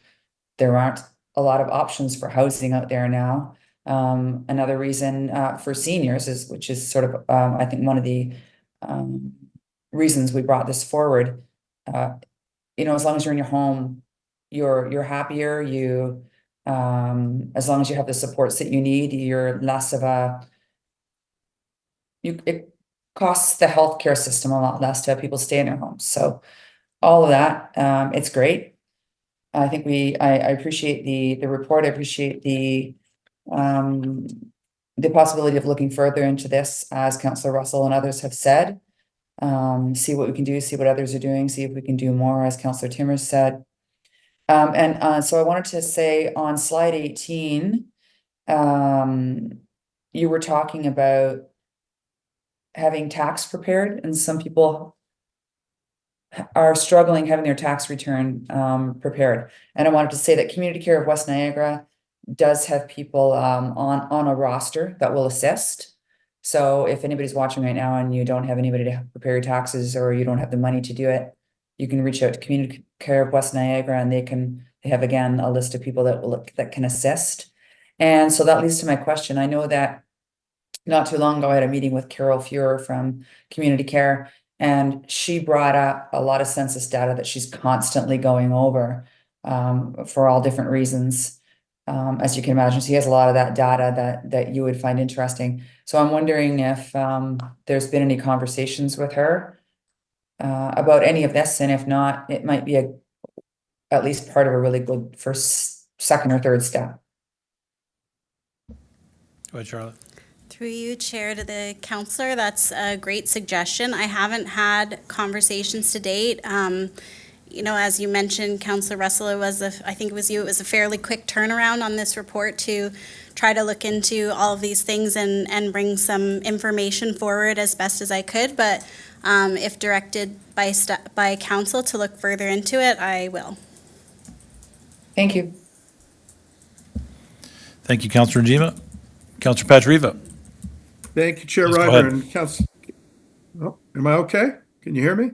there aren't a lot of options for housing out there now. Another reason for seniors which is sort of, I think, one of the reasons we brought this forward. As long as you're in your home, you're happier. As long as you have the supports that you need, you're less of it costs the healthcare system a lot less to have people stay in their homes. So all of that, it's great. I think I appreciate the report. I appreciate the possibility of looking further into this, as Councillor Russell and others have said. See what we can do, see what others are doing, see if we can do more, as Councillor Timmers said. So I wanted to say on slide 18, you were talking about having tax prepared, and some people are struggling having their tax return prepared. And I wanted to say that Community Care of West Niagara does have people on a roster that will assist. So if anybody's watching right now and you don't have anybody to prepare your taxes, or you don't have the money to do it, you can reach out to Community Care of West Niagara, and they have, again, a list of people that can assist. And so that leads to my question. I know that not too long ago I had a meeting with Carol Fuhrer from Community Care, and she brought up a lot of census data that she's constantly going over for all different reasons. As you can imagine, she has a lot of that data that you would find interesting. So I'm wondering if there's been any conversations with her about any of this, and if not, it might be at least part of a really good first, second, or third step. Go ahead, Charlotte. Through you, Chair, to the councillor, that's a great suggestion. I haven't had conversations to date. As you mentioned, Councillor Russell, it was a fairly quick turnaround on this report to try to look into all of these things and bring some information forward as best as I could. But if directed by council to look further into it, I will. Thank you. Thank you, Councillor Njima. Councillor Patriva. Thank you, Chair Yes, go Reimer ahead. and Council. Oh, Am I okay? Can you hear me?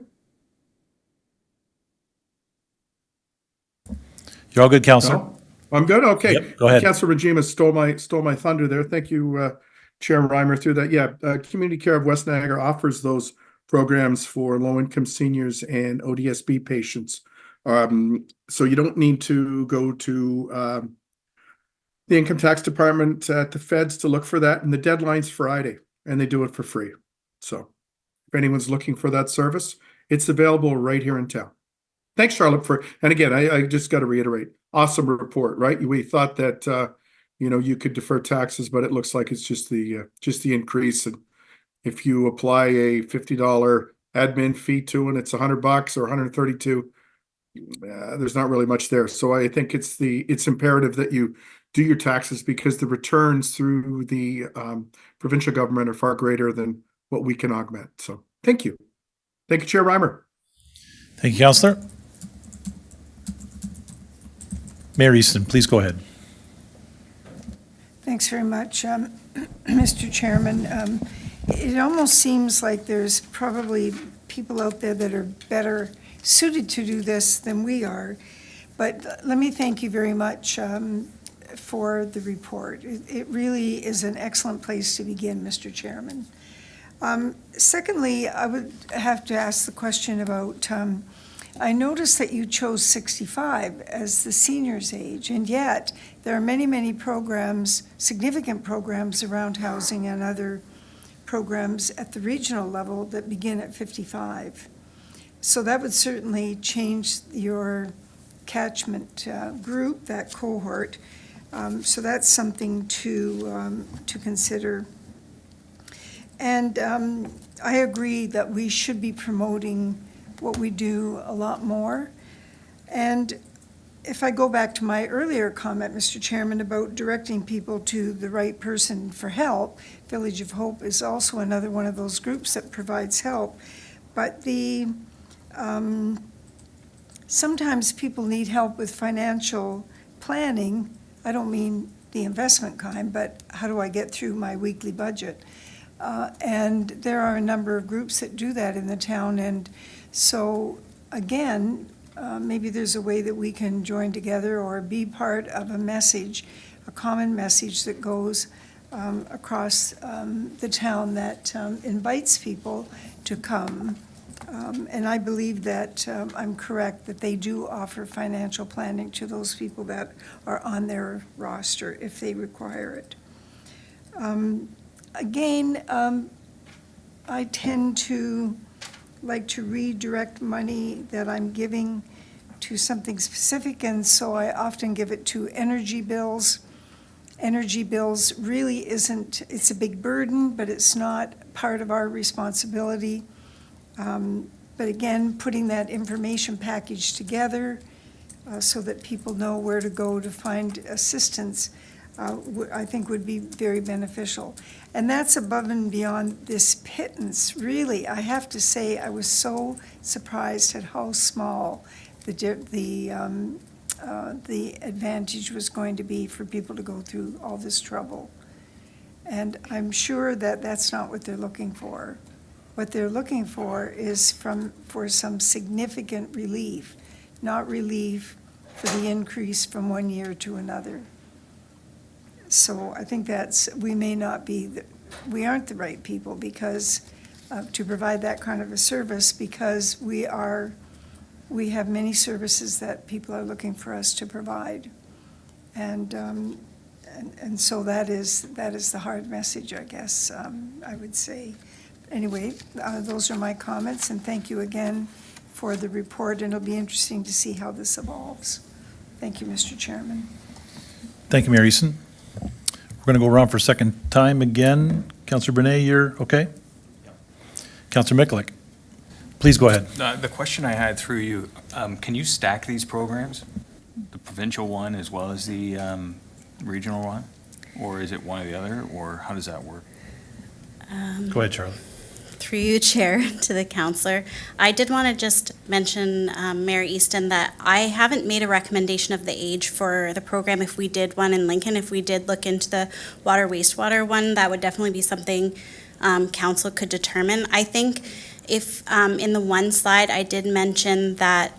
You're all good, Counselor? No? I'm good? Okay. Yep, go ahead. Councilor Regima stole my thunder there. Thank you, Chair Reimer, through that. Yeah, Community Care of West Niagara offers those programs for low-income seniors and ODSP patients. So you don't need to go to the Income Tax Department at the feds to look for that, and the deadline's Friday, and they do it for free. So if anyone's looking for that service, it's available right here in town. Thanks, Charlotte, and again, I just got to reiterate, awesome report, right? We thought that, you could defer taxes, but it looks like it's just the increase. And if you apply a $50 admin fee to it, it's $100 or $132. There's not really much there. So I think it's imperative that you do your taxes, because the returns through the provincial government are far greater than what we can augment. So thank you. Thank you, Chair Reimer. Thank you, Counselor. Mayor Easton, please go ahead. Thanks very much, Mr. Chairman. It almost seems like there's probably people out there that are better suited to do this than we are. But let me thank you very much for the report. It really is an excellent place to begin, Mr. Chairman. Secondly, I would have to ask the question about, I noticed that you chose 65 as the senior's age, and yet there are many, many programs, significant programs around housing and other programs at the regional level that begin at 55. So that would certainly change your catchment group, that cohort. So that's something to consider. And I agree that we should be promoting what we do a lot more. And if I go back to my earlier comment, Mr. Chairman, about directing people to the right person for help, Village of Hope is also another one of those groups that provides help. But sometimes people need help with financial planning. I don't mean the investment kind, but how do I get through my weekly budget? And there are a number of groups that do that in the town. And so, again, maybe there's a way that we can join together or be part of a message, a common message that goes across the town that invites people to come. And I believe that I'm correct that they do offer financial planning to those people that are on their roster if they require it. Again, I tend to like to redirect money that I'm giving to something specific, and so I often give it to energy bills. Energy bills really isn't, it's a big burden, but it's not part of our responsibility. But again, putting that information package together so that people know where to go to find assistance, I think would be very beneficial. And that's above and beyond this pittance. Really, I have to say, I was so surprised at how small the advantage was going to be for people to go through all this trouble. And I'm sure that that's not what they're looking for. What they're looking for is for some significant relief, not relief for the increase from one year to another. So I think we aren't the right people because to provide that kind of a service, because we have many services that people are looking for us to provide. And so that is the hard message, I guess, I would say. Anyway, those are my comments, and thank you again for the report, and it'll be interesting to see how this evolves. Thank you, Mr. Chairman. Thank you, Mayor Easton. We're going to go around for a second time again. Councillor Brunei, you're okay? Councillor Mikulik, please go ahead. The question I had through you, can you stack these programs? The provincial one as well as the regional one? Or is it one or the other, or how does that work? Go ahead, Charlotte. Through you, Chair, to the counselor. I did want to just mention, Mayor Easton, that I haven't made a recommendation of the age for the program if we did one in Lincoln. If we did look into the water wastewater one, that would definitely be something council could determine. I think If, in the one slide, I did mention that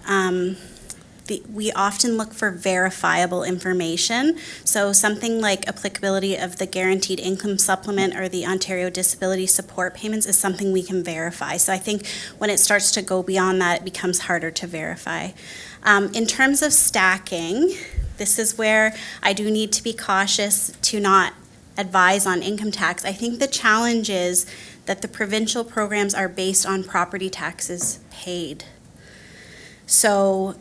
we often look for verifiable information. So something like applicability of the guaranteed income supplement or the Ontario disability support payments is something we can verify. So I think when it starts to go beyond that, it becomes harder to verify. In terms of stacking, this is where I do need to be cautious to not advise on income tax. I think the challenge is that the provincial programs are based on property taxes paid. So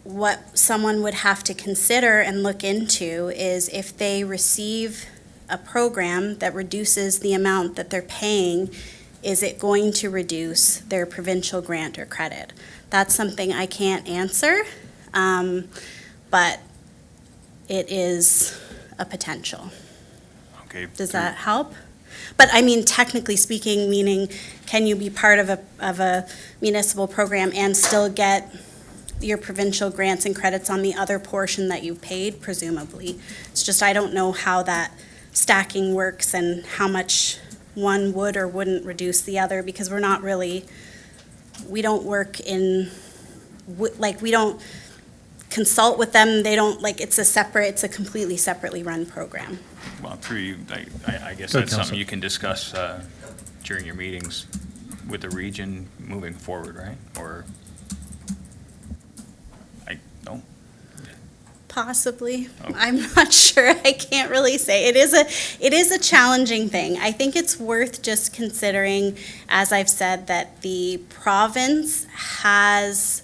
what someone would have to consider and look into is if they receive a program that reduces the amount that they're paying, is it going to reduce their provincial grant or credit? That's something I can't answer, but it is a potential. Okay. Does that help? But I mean, technically speaking, meaning can you be part of a municipal program and still get your provincial grants and credits on the other portion that you've paid? Presumably. It's just I don't know how that stacking works and how much one would or wouldn't reduce the other, because we're not really, we don't work in, like, we don't consult with them. They don't, like, it's a completely separately run program. Well, through you, I guess Go ahead, that's something Councillor. you can discuss during your meetings with the region moving forward, right? Or, no? Possibly. Oh. I'm not sure. I can't really say. It is a challenging thing. I think it's worth just considering, as I've said, that the province has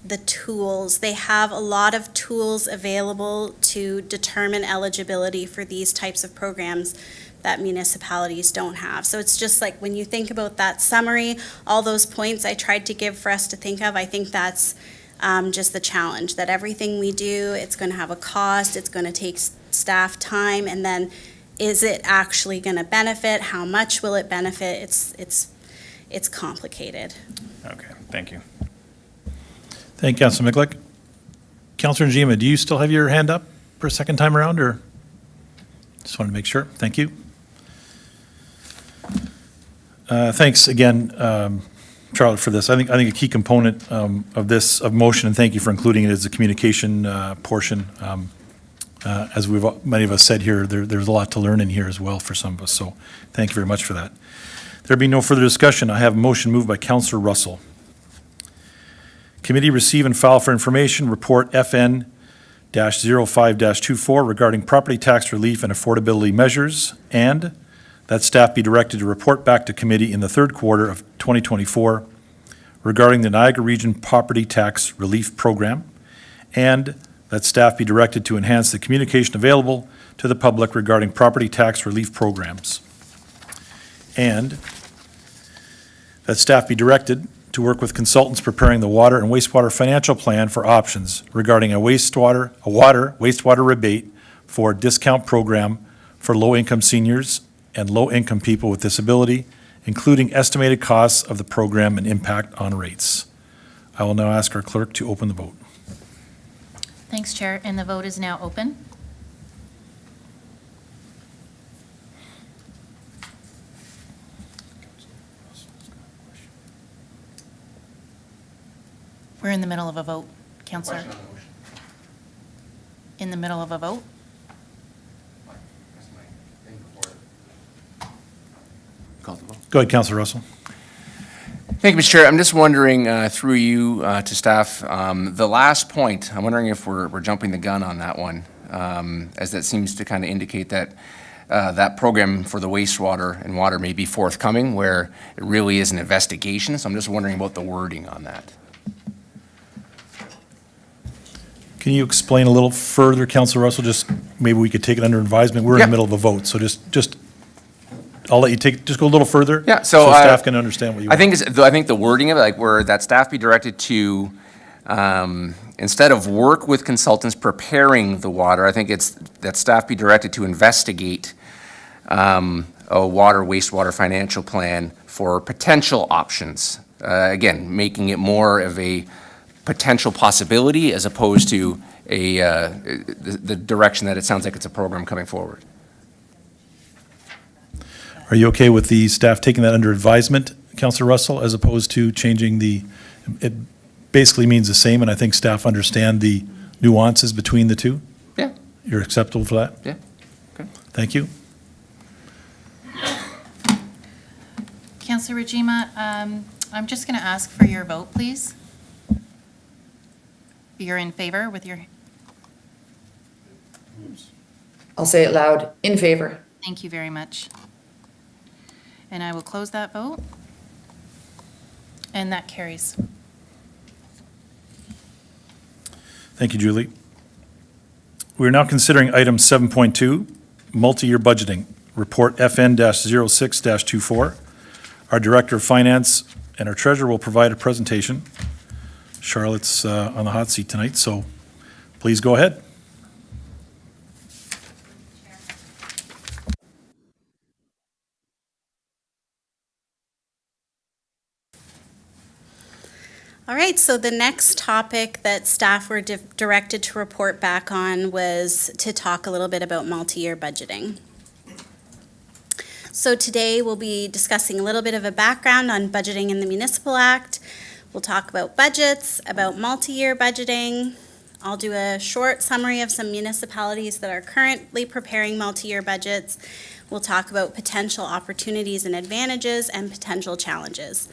the tools. They have a lot of tools available to determine eligibility for these types of programs that municipalities don't have. So it's just like when you think about that summary, all those points I tried to give for us to think of, I think that's just the challenge, that everything we do, it's going to have a cost, it's going to take staff time, and then is it actually going to benefit? How much will it benefit? It's complicated. Okay, thank you. Thank you, Councilor Miklik. Councilor Njima, do you still have your hand up for a second time around, or? Just wanted to make sure. Thank you. Thanks again, Charlotte, for this. I think a key component of this motion, and thank you for including it, is the communication portion. As many of us said here, there's a lot to learn in here as well for some of us. So thank you very much for that. There being no further discussion, I have a motion moved by Councilor Russell. Committee receive and file for information report FN-05-24 regarding property tax relief and affordability measures, and that staff be directed to report back to committee in the third quarter of 2024 regarding the Niagara Region Property Tax Relief Program, and that staff be directed to enhance the communication available to the public regarding property tax relief programs, and that staff be directed to work with consultants preparing the water and wastewater financial plan for options regarding a wastewater rebate for discount program for low-income seniors and low-income people with disability, including estimated costs of the program and impact on rates. I will now ask our clerk to open the vote. Thanks, Chair, and the vote is now open. We're in the middle of a vote, Councillor. In the middle of a vote? Call the vote. Go ahead, Councilor Russell. Thank you, Mr. Chair. I'm just wondering, through you to staff, the last point, I'm wondering if we're jumping the gun on that one, as that seems to kind of indicate that that program for the wastewater and water may be forthcoming, where it really is an investigation. So I'm just wondering about the wording on that. Can you explain a little further, Councilor Russell? Just maybe we could take it under advisement. We're in Yeah. the middle of a vote, so just I'll let you just go a little further. Yeah, So staff can understand what you want. I think the wording of it, like where that staff be directed to, instead of work with consultants preparing the water, I think it's that staff be directed to investigate a water, wastewater financial plan for potential options. Again, making it more of a potential possibility as opposed to the direction that it sounds like it's a program coming forward. Are you okay with the staff taking that under advisement, Councillor Russell, as opposed to changing it basically means the same, and I think staff understand the nuances between the two? Yeah. You're acceptable for that? Yeah. Okay. Thank you. Councillor Rajima, I'm just going to ask for your vote, please. You're in favor with your, I'll say it loud, in favor. thank you very much. And I will close that vote. And that carries. Thank you, Julie. We are now considering item 7.2, multi-year budgeting, report FN-06-24. Our Director of Finance and our Treasurer will provide a presentation. Charlotte's on the hot seat tonight, so please go ahead. All right, so the next topic that staff were directed to report back on was to talk a little bit about multi-year budgeting. So today we'll be discussing a little bit of a background on budgeting in the Municipal Act. We'll talk about budgets, about multi-year budgeting. I'll do a short summary of some municipalities that are currently preparing multi-year budgets. We'll talk about potential opportunities and advantages and potential challenges.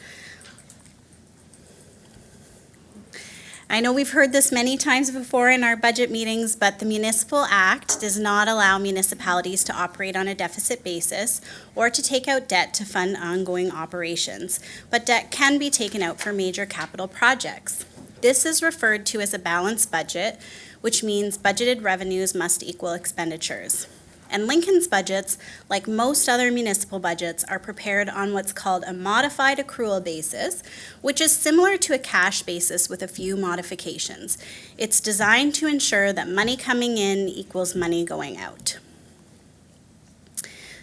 I know we've heard this many times before in our budget meetings, but the Municipal Act does not allow municipalities to operate on a deficit basis or to take out debt to fund ongoing operations, but debt can be taken out for major capital projects. This is referred to as a balanced budget, which means budgeted revenues must equal expenditures. And Lincoln's budgets, like most other municipal budgets, are prepared on what's called a modified accrual basis, which is similar to a cash basis with a few modifications. It's designed to ensure that money coming in equals money going out.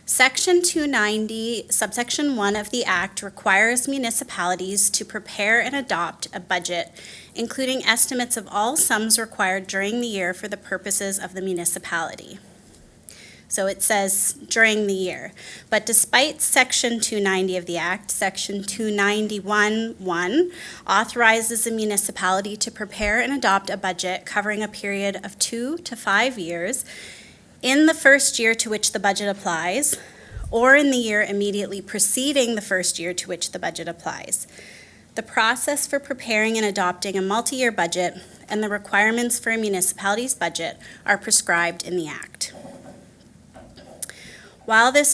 Section 290, subsection 1 of the Act requires municipalities to prepare and adopt a budget, including estimates of all sums required during the year for the purposes of the municipality. So it says during the year. But despite Section 290 of the Act, Section 291(1) authorizes a municipality to prepare and adopt a budget covering a period of 2 to 5 years in the first year to which the budget applies, or in the year immediately preceding the first year to which the budget applies. The process for preparing and adopting a multi-year budget and the requirements for a municipality's budget are prescribed in the Act. While this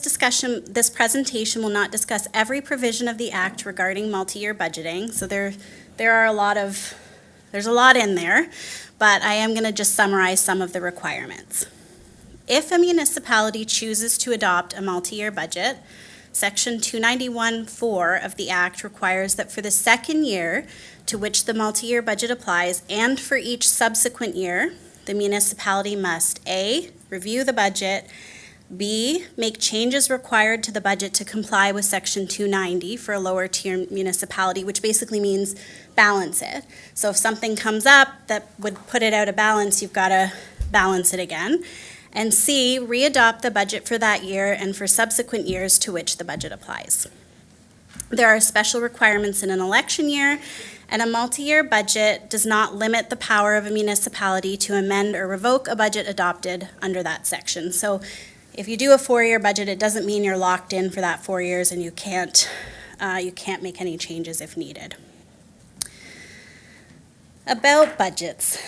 presentation will not discuss every provision of the Act regarding multi-year budgeting, so there's a lot in there, but I am going to just summarize some of the requirements. If a municipality chooses to adopt a multi-year budget, Section 291(4) of the Act requires that for the second year to which the multi-year budget applies and for each subsequent year, the municipality must A, review the budget, B, make changes required to the budget to comply with Section 290 for a lower tier municipality, which basically means balance it. So if something comes up that would put it out of balance, you've got to balance it again. And C, re-adopt the budget for that year and for subsequent years to which the budget applies. There are special requirements in an election year, and a multi-year budget does not limit the power of a municipality to amend or revoke a budget adopted under that section. So if you do a 4-year budget, it doesn't mean you're locked in for that 4 years and you can't make any changes if needed. About budgets.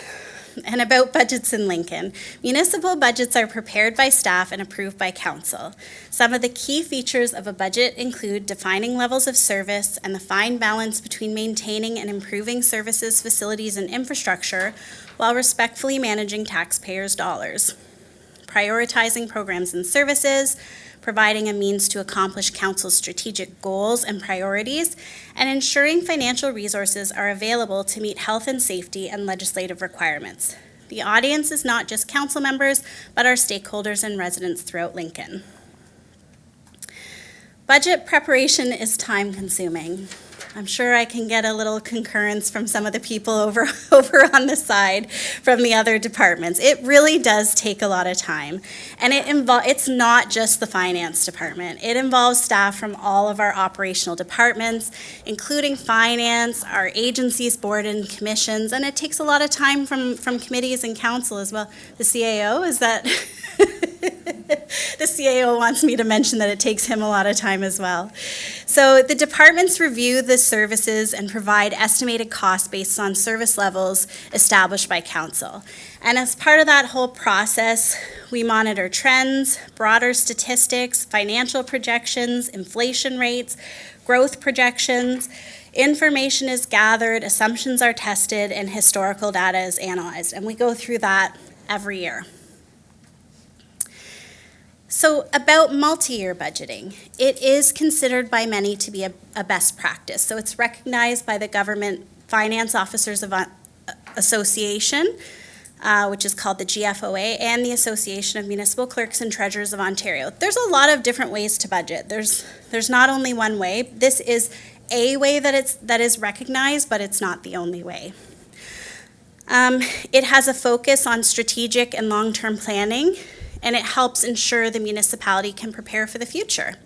And about budgets in Lincoln. Municipal budgets are prepared by staff and approved by council. Some of the key features of a budget include defining levels of service and the fine balance between maintaining and improving services, facilities, and infrastructure while respectfully managing taxpayers' dollars. Prioritizing programs and services, providing a means to accomplish council's strategic goals and priorities, and ensuring financial resources are available to meet health and safety and legislative requirements. The audience is not just council members, but our stakeholders and residents throughout Lincoln. Budget preparation is time-consuming. I'm sure I can get a little concurrence from some of the people over on the side from the other departments. It really does take a lot of time. And it's not just the finance department. It involves staff from all of our operational departments, including finance, our agencies, board and commissions, and it takes a lot of time from committees and council as well. The CAO, is that? The CAO wants me to mention that it takes him a lot of time as well. So the departments review the services and provide estimated costs based on service levels established by council. And as part of that whole process, we monitor trends, broader statistics, financial projections, inflation rates, growth projections. Information is gathered, assumptions are tested, and historical data is analyzed. And we go through that every year. So about multi-year budgeting, it is considered by many to be a best practice. So it's recognized by the Government Finance Officers Association, which is called the GFOA, and the Association of Municipal Clerks and Treasurers of Ontario. There's a lot of different ways to budget. There's not only one way. This is a way that is recognized, but it's not the only way. It has a focus on strategic and long-term planning, and it helps ensure the municipality can prepare for the future.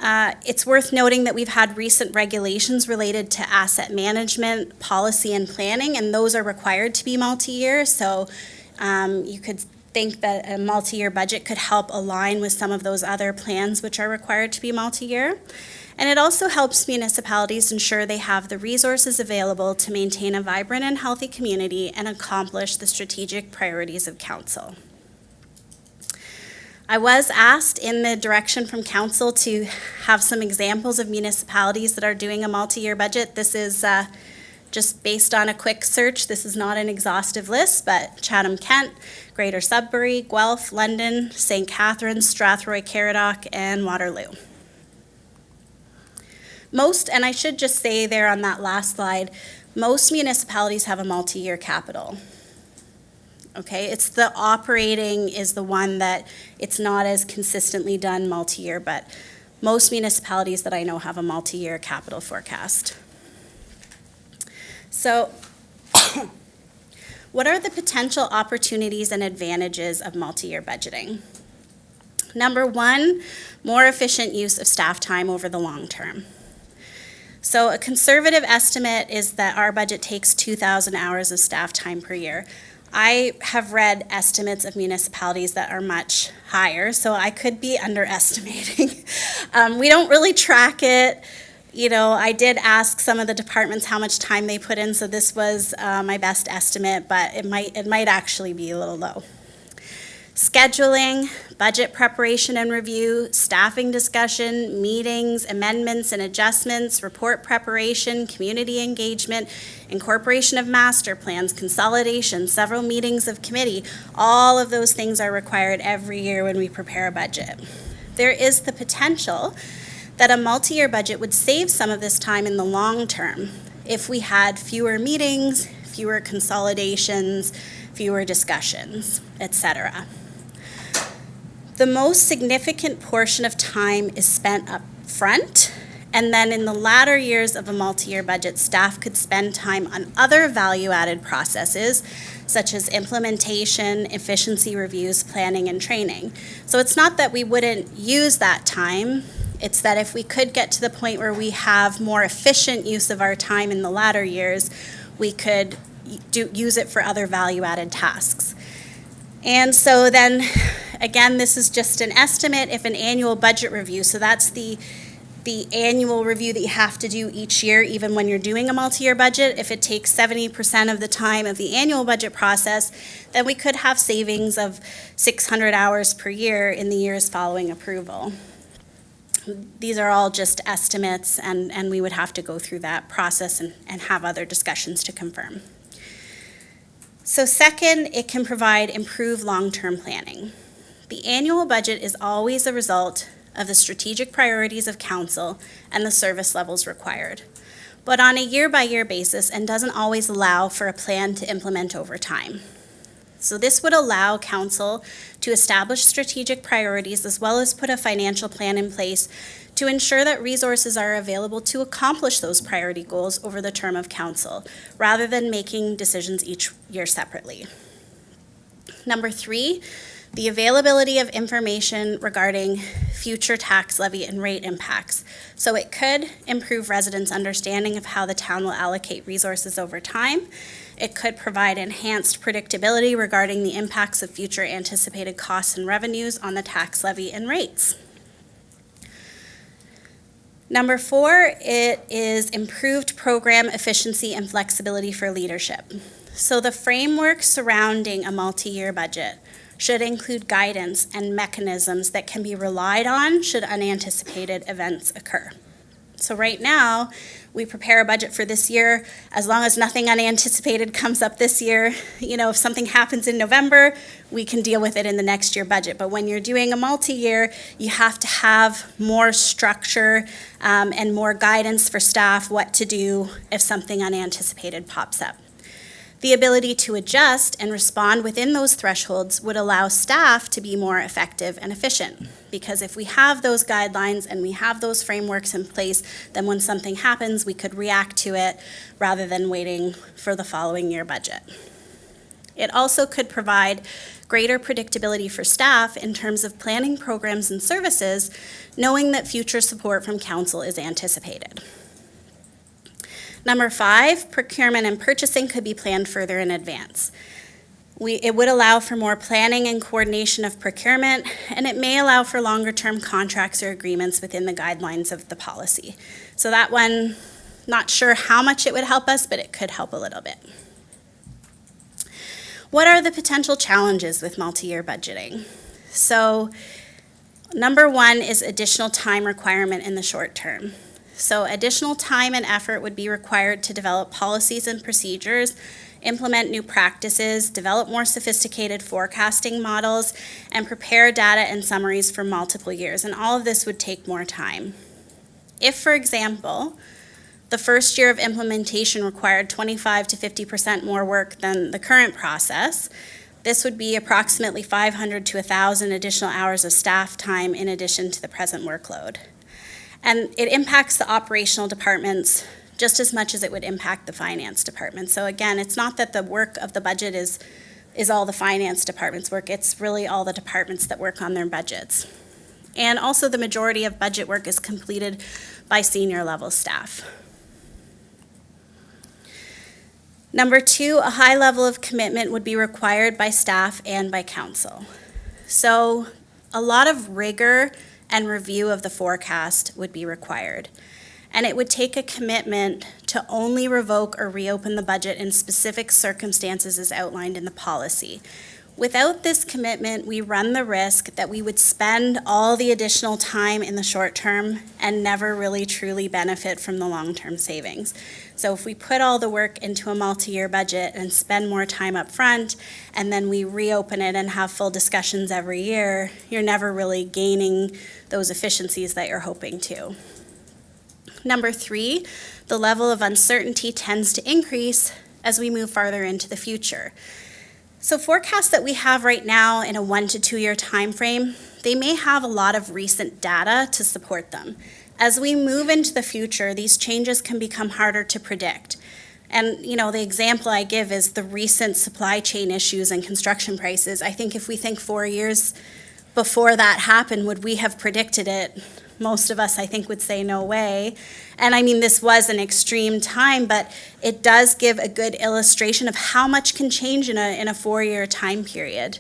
It's worth noting that we've had recent regulations related to asset management, policy, and planning, and those are required to be multi-year. So you could think that a multi-year budget could help align with some of those other plans which are required to be multi-year. And it also helps municipalities ensure they have the resources available to maintain a vibrant and healthy community and accomplish the strategic priorities of council. I was asked in the direction from council to have some examples of municipalities that are doing a multi-year budget. This is just based on a quick search. This is not an exhaustive list, but Chatham-Kent, Greater Sudbury, Guelph, London, St. Catharines, Strathroy-Caradoc, and Waterloo. Most, and I should just say there on that last slide, most municipalities have a multi-year capital. Okay, it's the operating is the one that it's not as consistently done multi-year, but most municipalities that I know have a multi-year capital forecast. So what are the potential opportunities and advantages of multi-year budgeting? Number one, more efficient use of staff time over the long term. So a conservative estimate is that our budget takes 2,000 hours of staff time per year. I have read estimates of municipalities that are much higher, so I could be underestimating. We don't really track it. You know, I did ask some of the departments how much time they put in, so this was my best estimate, but it might actually be a little low. Scheduling, budget preparation and review, staffing discussion, meetings, amendments and adjustments, report preparation, community engagement, incorporation of master plans, consolidation, several meetings of committee, all of those things are required every year when we prepare a budget. There is the potential that a multi-year budget would save some of this time in the long term if we had fewer meetings, fewer consolidations, fewer discussions, etc. The most significant portion of time is spent up front, and then in the latter years of a multi-year budget, staff could spend time on other value-added processes, such as implementation, efficiency reviews, planning, and training. So it's not that we wouldn't use that time, it's that if we could get to the point where we have more efficient use of our time in the latter years, we could use it for other value-added tasks. And so then, again, this is just an estimate if an annual budget review, so that's the annual review that you have to do each year, even when you're doing a multi-year budget. If it takes 70% of the time of the annual budget process, then we could have savings of 600 hours per year in the years following approval. These are all just estimates, and we would have to go through that process and have other discussions to confirm. So second, it can provide improved long-term planning. The annual budget is always a result of the strategic priorities of council and the service levels required, but on a year-by-year basis and doesn't always allow for a plan to implement over time. So this would allow council to establish strategic priorities as well as put a financial plan in place to ensure that resources are available to accomplish those priority goals over the term of council, rather than making decisions each year separately. Number 3, the availability of information regarding future tax levy and rate impacts. So it could improve residents' understanding of how the town will allocate resources over time. It could provide enhanced predictability regarding the impacts of future anticipated costs and revenues on the tax levy and rates. Number 4, it is improved program efficiency and flexibility for leadership. So the framework surrounding a multi-year budget should include guidance and mechanisms that can be relied on should unanticipated events occur. So right now, we prepare a budget for this year. As long as nothing unanticipated comes up this year, if something happens in November, we can deal with it in the next year budget. But when you're doing a multi-year, you have to have more structure and more guidance for staff what to do if something unanticipated pops up. The ability to adjust and respond within those thresholds would allow staff to be more effective and efficient. Because if we have those guidelines and we have those frameworks in place, then when something happens, we could react to it rather than waiting for the following year budget. It also could provide greater predictability for staff in terms of planning programs and services, knowing that future support from council is anticipated. Number 5, procurement and purchasing could be planned further in advance. It would allow for more planning and coordination of procurement, and it may allow for longer-term contracts or agreements within the guidelines of the policy. So that one, not sure how much it would help us, but it could help a little bit. What are the potential challenges with multi-year budgeting? So, number 1 is additional time requirement in the short term. So additional time and effort would be required to develop policies and procedures, implement new practices, develop more sophisticated forecasting models, and prepare data and summaries for multiple years. And all of this would take more time. If, for example, the first year of implementation required 25 to 50% more work than the current process, this would be approximately 500 to 1,000 additional hours of staff time in addition to the present workload. And it impacts the operational departments just as much as it would impact the finance department. So again, it's not that the work of the budget is all the finance department's work, it's really all the departments that work on their budgets. And also the majority of budget work is completed by senior level staff. Number 2, a high level of commitment would be required by staff and by council. So a lot of rigor and review of the forecast would be required. And it would take a commitment to only revoke or reopen the budget in specific circumstances as outlined in the policy. Without this commitment, we run the risk that we would spend all the additional time in the short term and never really truly benefit from the long-term savings. So if we put all the work into a multi-year budget and spend more time up front, and then we reopen it and have full discussions every year, you're never really gaining those efficiencies that you're hoping to. Number 3, the level of uncertainty tends to increase as we move farther into the future. So forecasts that we have right now in a 1 to 2 year time frame, they may have a lot of recent data to support them. As we move into the future, these changes can become harder to predict. And, the example I give is the recent supply chain issues and construction prices. I think if we think 4 years before that happened, would we have predicted it? Most of us, I think, would say no way. And I mean, this was an extreme time, but it does give a good illustration of how much can change in a 4-year time period.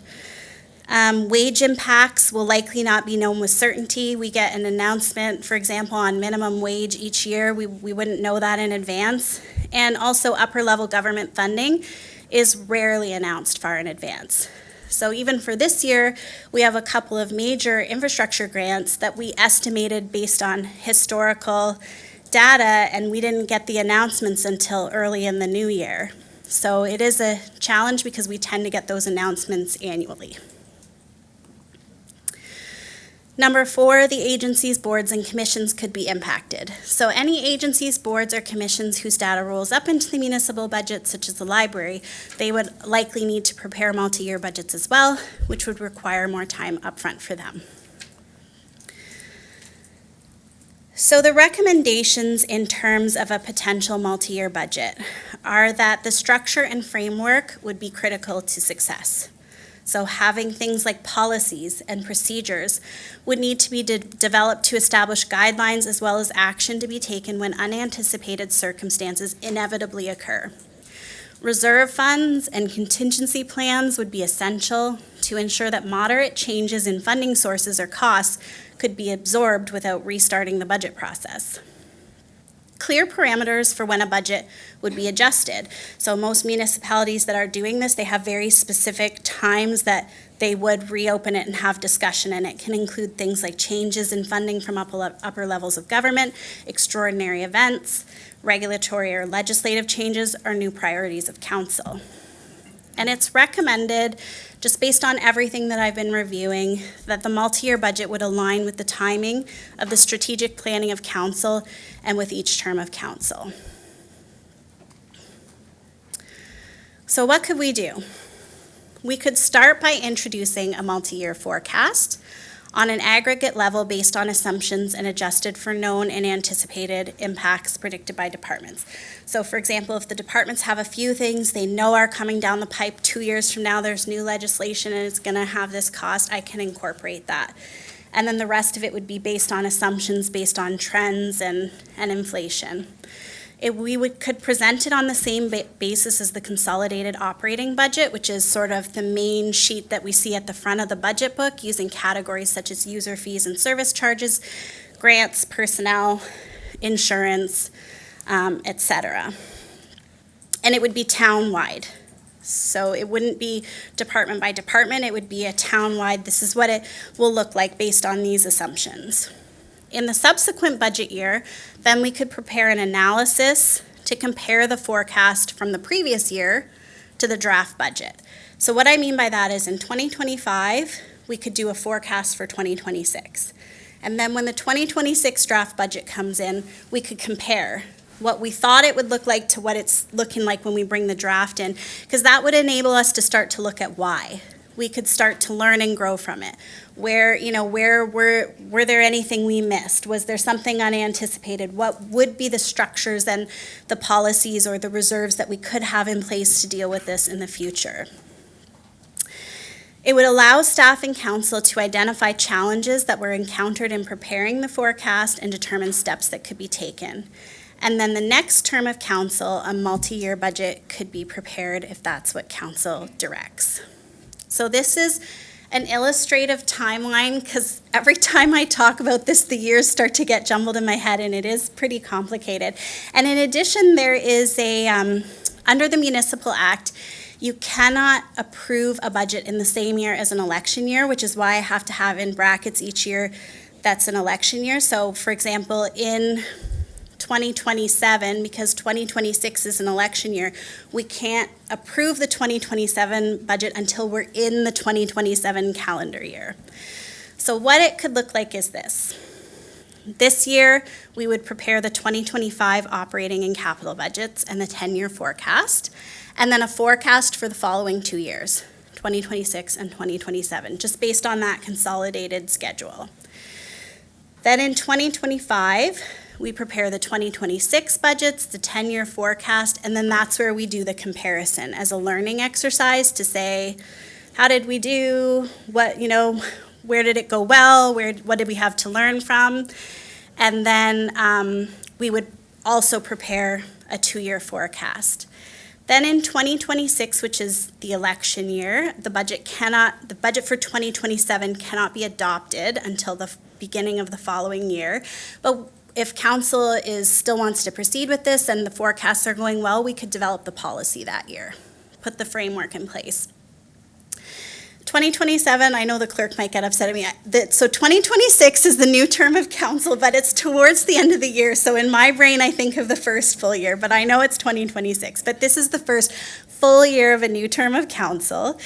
Wage impacts will likely not be known with certainty. We get an announcement, for example, on minimum wage each year. We wouldn't know that in advance. And also upper level government funding is rarely announced far in advance. So even for this year, we have a couple of major infrastructure grants that we estimated based on historical data, and we didn't get the announcements until early in the new year. So it is a challenge because we tend to get those announcements annually. Number 4, the agencies, boards, and commissions could be impacted. So any agencies, boards, or commissions whose data rolls up into the municipal budget, such as the library, they would likely need to prepare multi-year budgets as well, which would require more time upfront for them. So the recommendations in terms of a potential multi-year budget are that the structure and framework would be critical to success. So having things like policies and procedures would need to be developed to establish guidelines as well as action to be taken when unanticipated circumstances inevitably occur. Reserve funds and contingency plans would be essential to ensure that moderate changes in funding sources or costs could be absorbed without restarting the budget process. Clear parameters for when a budget would be adjusted. So most municipalities that are doing this, they have very specific times that they would reopen it and have discussion, and it can include things like changes in funding from upper levels of government, extraordinary events, regulatory or legislative changes, or new priorities of council. And it's recommended, just based on everything that I've been reviewing, that the multi-year budget would align with the timing of the strategic planning of council and with each term of council. So what could we do? We could start by introducing a multi-year forecast on an aggregate level based on assumptions and adjusted for known and anticipated impacts predicted by departments. So for example, if the departments have a few things they know are coming down the pipe 2 years from now, there's new legislation and it's gonna have this cost, I can incorporate that. And then the rest of it would be based on assumptions, based on trends and inflation. Could present it on the same basis as the consolidated operating budget, which is sort of the main sheet that we see at the front of the budget book, using categories such as user fees and service charges, grants, personnel, insurance, etc. And it would be town-wide. So it wouldn't be department by department, it would be a town-wide, this is what it will look like based on these assumptions. In the subsequent budget year, then we could prepare an analysis to compare the forecast from the previous year to the draft budget. So what I mean by that is in 2025, we could do a forecast for 2026. And then when the 2026 draft budget comes in, we could compare what we thought it would look like to what it's looking like when we bring the draft in, because that would enable us to start to look at why. We could start to learn and grow from it. Where were there anything we missed? Was there something unanticipated? What would be the structures and the policies or the reserves that we could have in place to deal with this in the future? It would allow staff and council to identify challenges that were encountered in preparing the forecast and determine steps that could be taken. And then the next term of council, a multi-year budget could be prepared if that's what council directs. So this is an illustrative timeline, because every time I talk about this, the years start to get jumbled in my head, and it is pretty complicated. And in addition, there is under the Municipal Act, you cannot approve a budget in the same year as an election year, which is why I have to have in brackets each year that's an election year. So for example, in 2027, because 2026 is an election year, we can't approve the 2027 budget until we're in the 2027 calendar year. So what it could look like is this. This year, we would prepare the 2025 operating and capital budgets and the 10-year forecast, and then a forecast for the following 2 years, 2026 and 2027, just based on that consolidated schedule. Then in 2025, we prepare the 2026 budgets, the 10-year forecast, and then that's where we do the comparison as a learning exercise to say, how did we do? Where did it go well? What did we have to learn from? And then we would also prepare a 2-year forecast. Then in 2026, which is the election year, the budget for 2027 cannot be adopted until the beginning of the following year. But if council still wants to proceed with this and the forecasts are going well, we could develop the policy that year, put the framework in place. 2027, I know the clerk might get upset at me. So 2026 is the new term of council, but it's towards the end of the year. So in my brain, I think of the first full year, but I know it's 2026. But this is the first full year of a new term of council.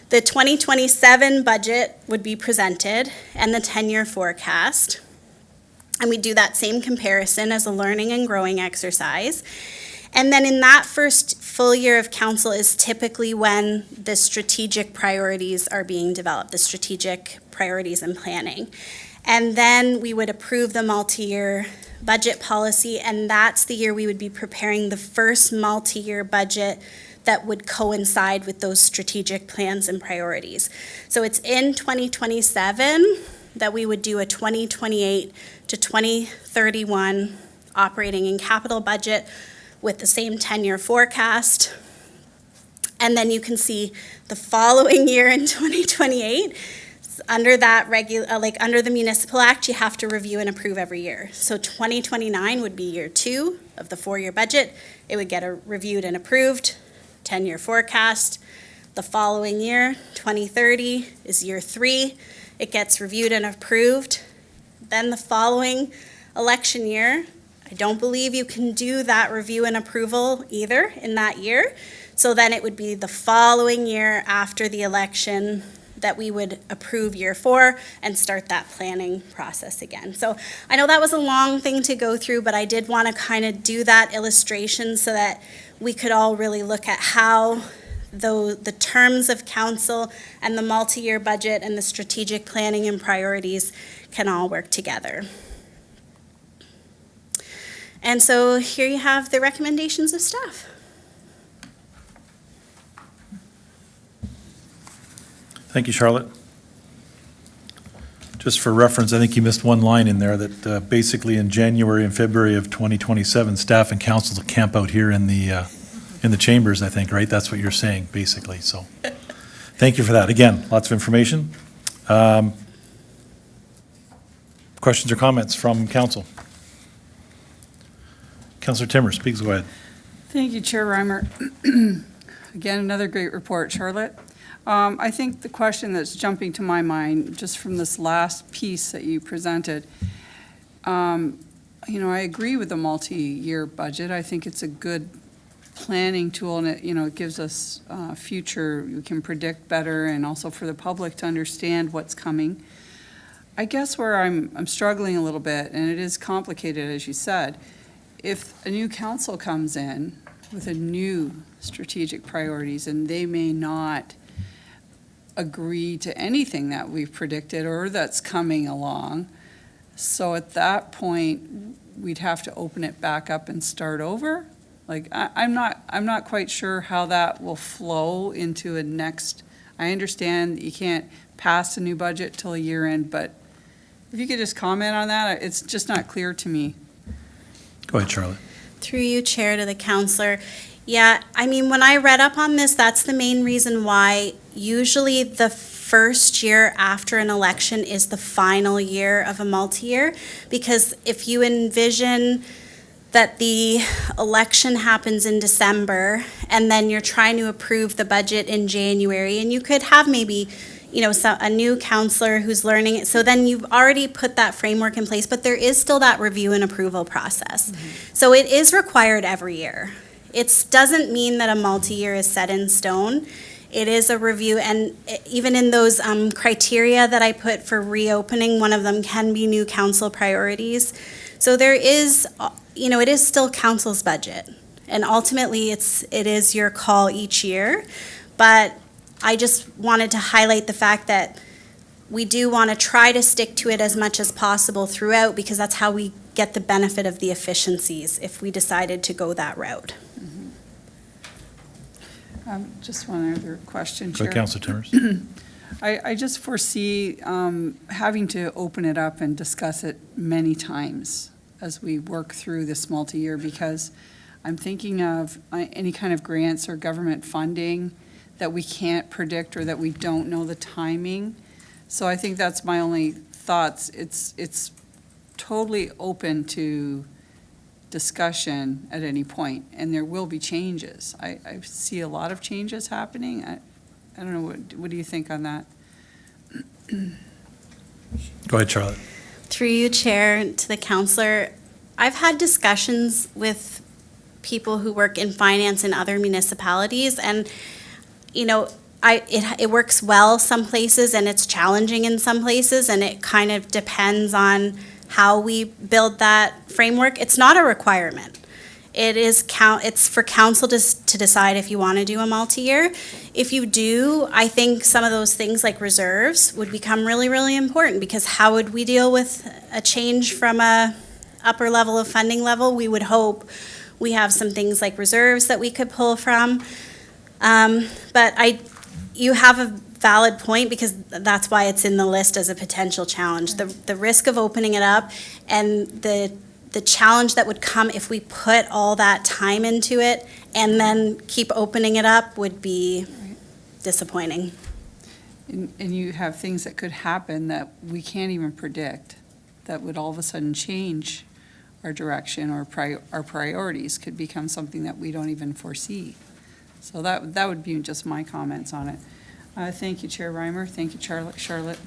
The 2027 budget would be presented and the 10-year forecast. And we do that same comparison as a learning and growing exercise. And then in that first full year of council is typically when the strategic priorities are being developed, the strategic priorities and planning. And then we would approve the multi-year budget policy, and that's the year we would be preparing the first multi-year budget that would coincide with those strategic plans and priorities. So it's in 2027 that we would do a 2028 to 2031 operating and capital budget with the same 10-year forecast. And then you can see the following year in 2028, under that under the Municipal Act, you have to review and approve every year. So 2029 would be year 2 of the 4-year budget. It would get reviewed and approved, 10-year forecast. The following year, 2030, is year 3. It gets reviewed and approved. Then the following election year, I don't believe you can do that review and approval either in that year. So then it would be the following year after the election that we would approve year 4 and start that planning process again. So I know that was a long thing to go through, but I did want to kind of do that illustration so that we could all really look at how the terms of council and the multi-year budget and the strategic planning and priorities can all work together. And so here you have the recommendations of staff. Thank you, Charlotte. Just for reference, I think you missed one line in there that basically in January and February of 2027, staff and council will camp out here in the chambers, I think, right? That's what you're saying, basically, so. Thank you for that. Again, lots of information. Questions or comments from council? Councillor Timmers, please go ahead. Thank you, Chair Reimer. Again, another great report, Charlotte. I think the question that's jumping to my mind, just from this last piece that you presented, I agree with the multi-year budget. I think it's a good planning tool, and it gives us future, we can predict better, and also for the public to understand what's coming. I guess where I'm struggling a little bit, and it is complicated, as you said, if a new council comes in with a new strategic priorities and they may not agree to anything that we've predicted or that's coming along, so at that point, we'd have to open it back up and start over? Like, I'm not quite sure how that will flow into a next, I understand you can't pass a new budget till a year end, but if you could just comment on that, it's just not clear to me. Go ahead, Charlotte. Through you, Chair, to the counselor. Yeah, I mean, when I read up on this, that's the main reason why usually the first year after an election is the final year of a multi-year, because if you envision that the election happens in December and then you're trying to approve the budget in January, and you could have maybe a new counselor who's learning it. So then you've already put that framework in place, but there is still that review and approval process. So it is required every year. It doesn't mean that a multi-year is set in stone. It is a review, and even in those criteria that I put for reopening, one of them can be new council priorities. So there is, it is still council's budget, and ultimately it is your call each year. But I just wanted to highlight the fact that we do want to try to stick to it as much as possible throughout, because that's how we get the benefit of the efficiencies if we decided to go that route. Just one other question, Go Chair. ahead, Councillor Timmers. I just foresee having to open it up and discuss it many times as we work through this multi-year, because I'm thinking of any kind of grants or government funding that we can't predict or that we don't know the timing. So I think that's my only thoughts. It's totally open to discussion at any point, and there will be changes. I see a lot of changes happening. I don't know, what do you think on that? Go ahead, Charlotte. Through you, Chair, to the counselor, I've had discussions with people who work in finance in other municipalities, and it works well some places and it's challenging in some places, and it kind of depends on how we build that framework. It's not a requirement. It's for council to decide if you want to do a multi-year. If you do, I think some of those things like reserves would become really, really important, because how would we deal with a change from a upper level of funding level? We would hope we have some things like reserves that we could pull from. But you have a valid point, because that's why it's in the list as a potential challenge. The risk of opening it up and the challenge that would come if we put all that time into it and then keep opening it up would be disappointing. And you have things that could happen that we can't even predict, that would all of a sudden change our direction, or our priorities could become something that we don't even foresee. So that would be just my comments on it. Thank you, Chair Reimer. Thank you, Charlotte.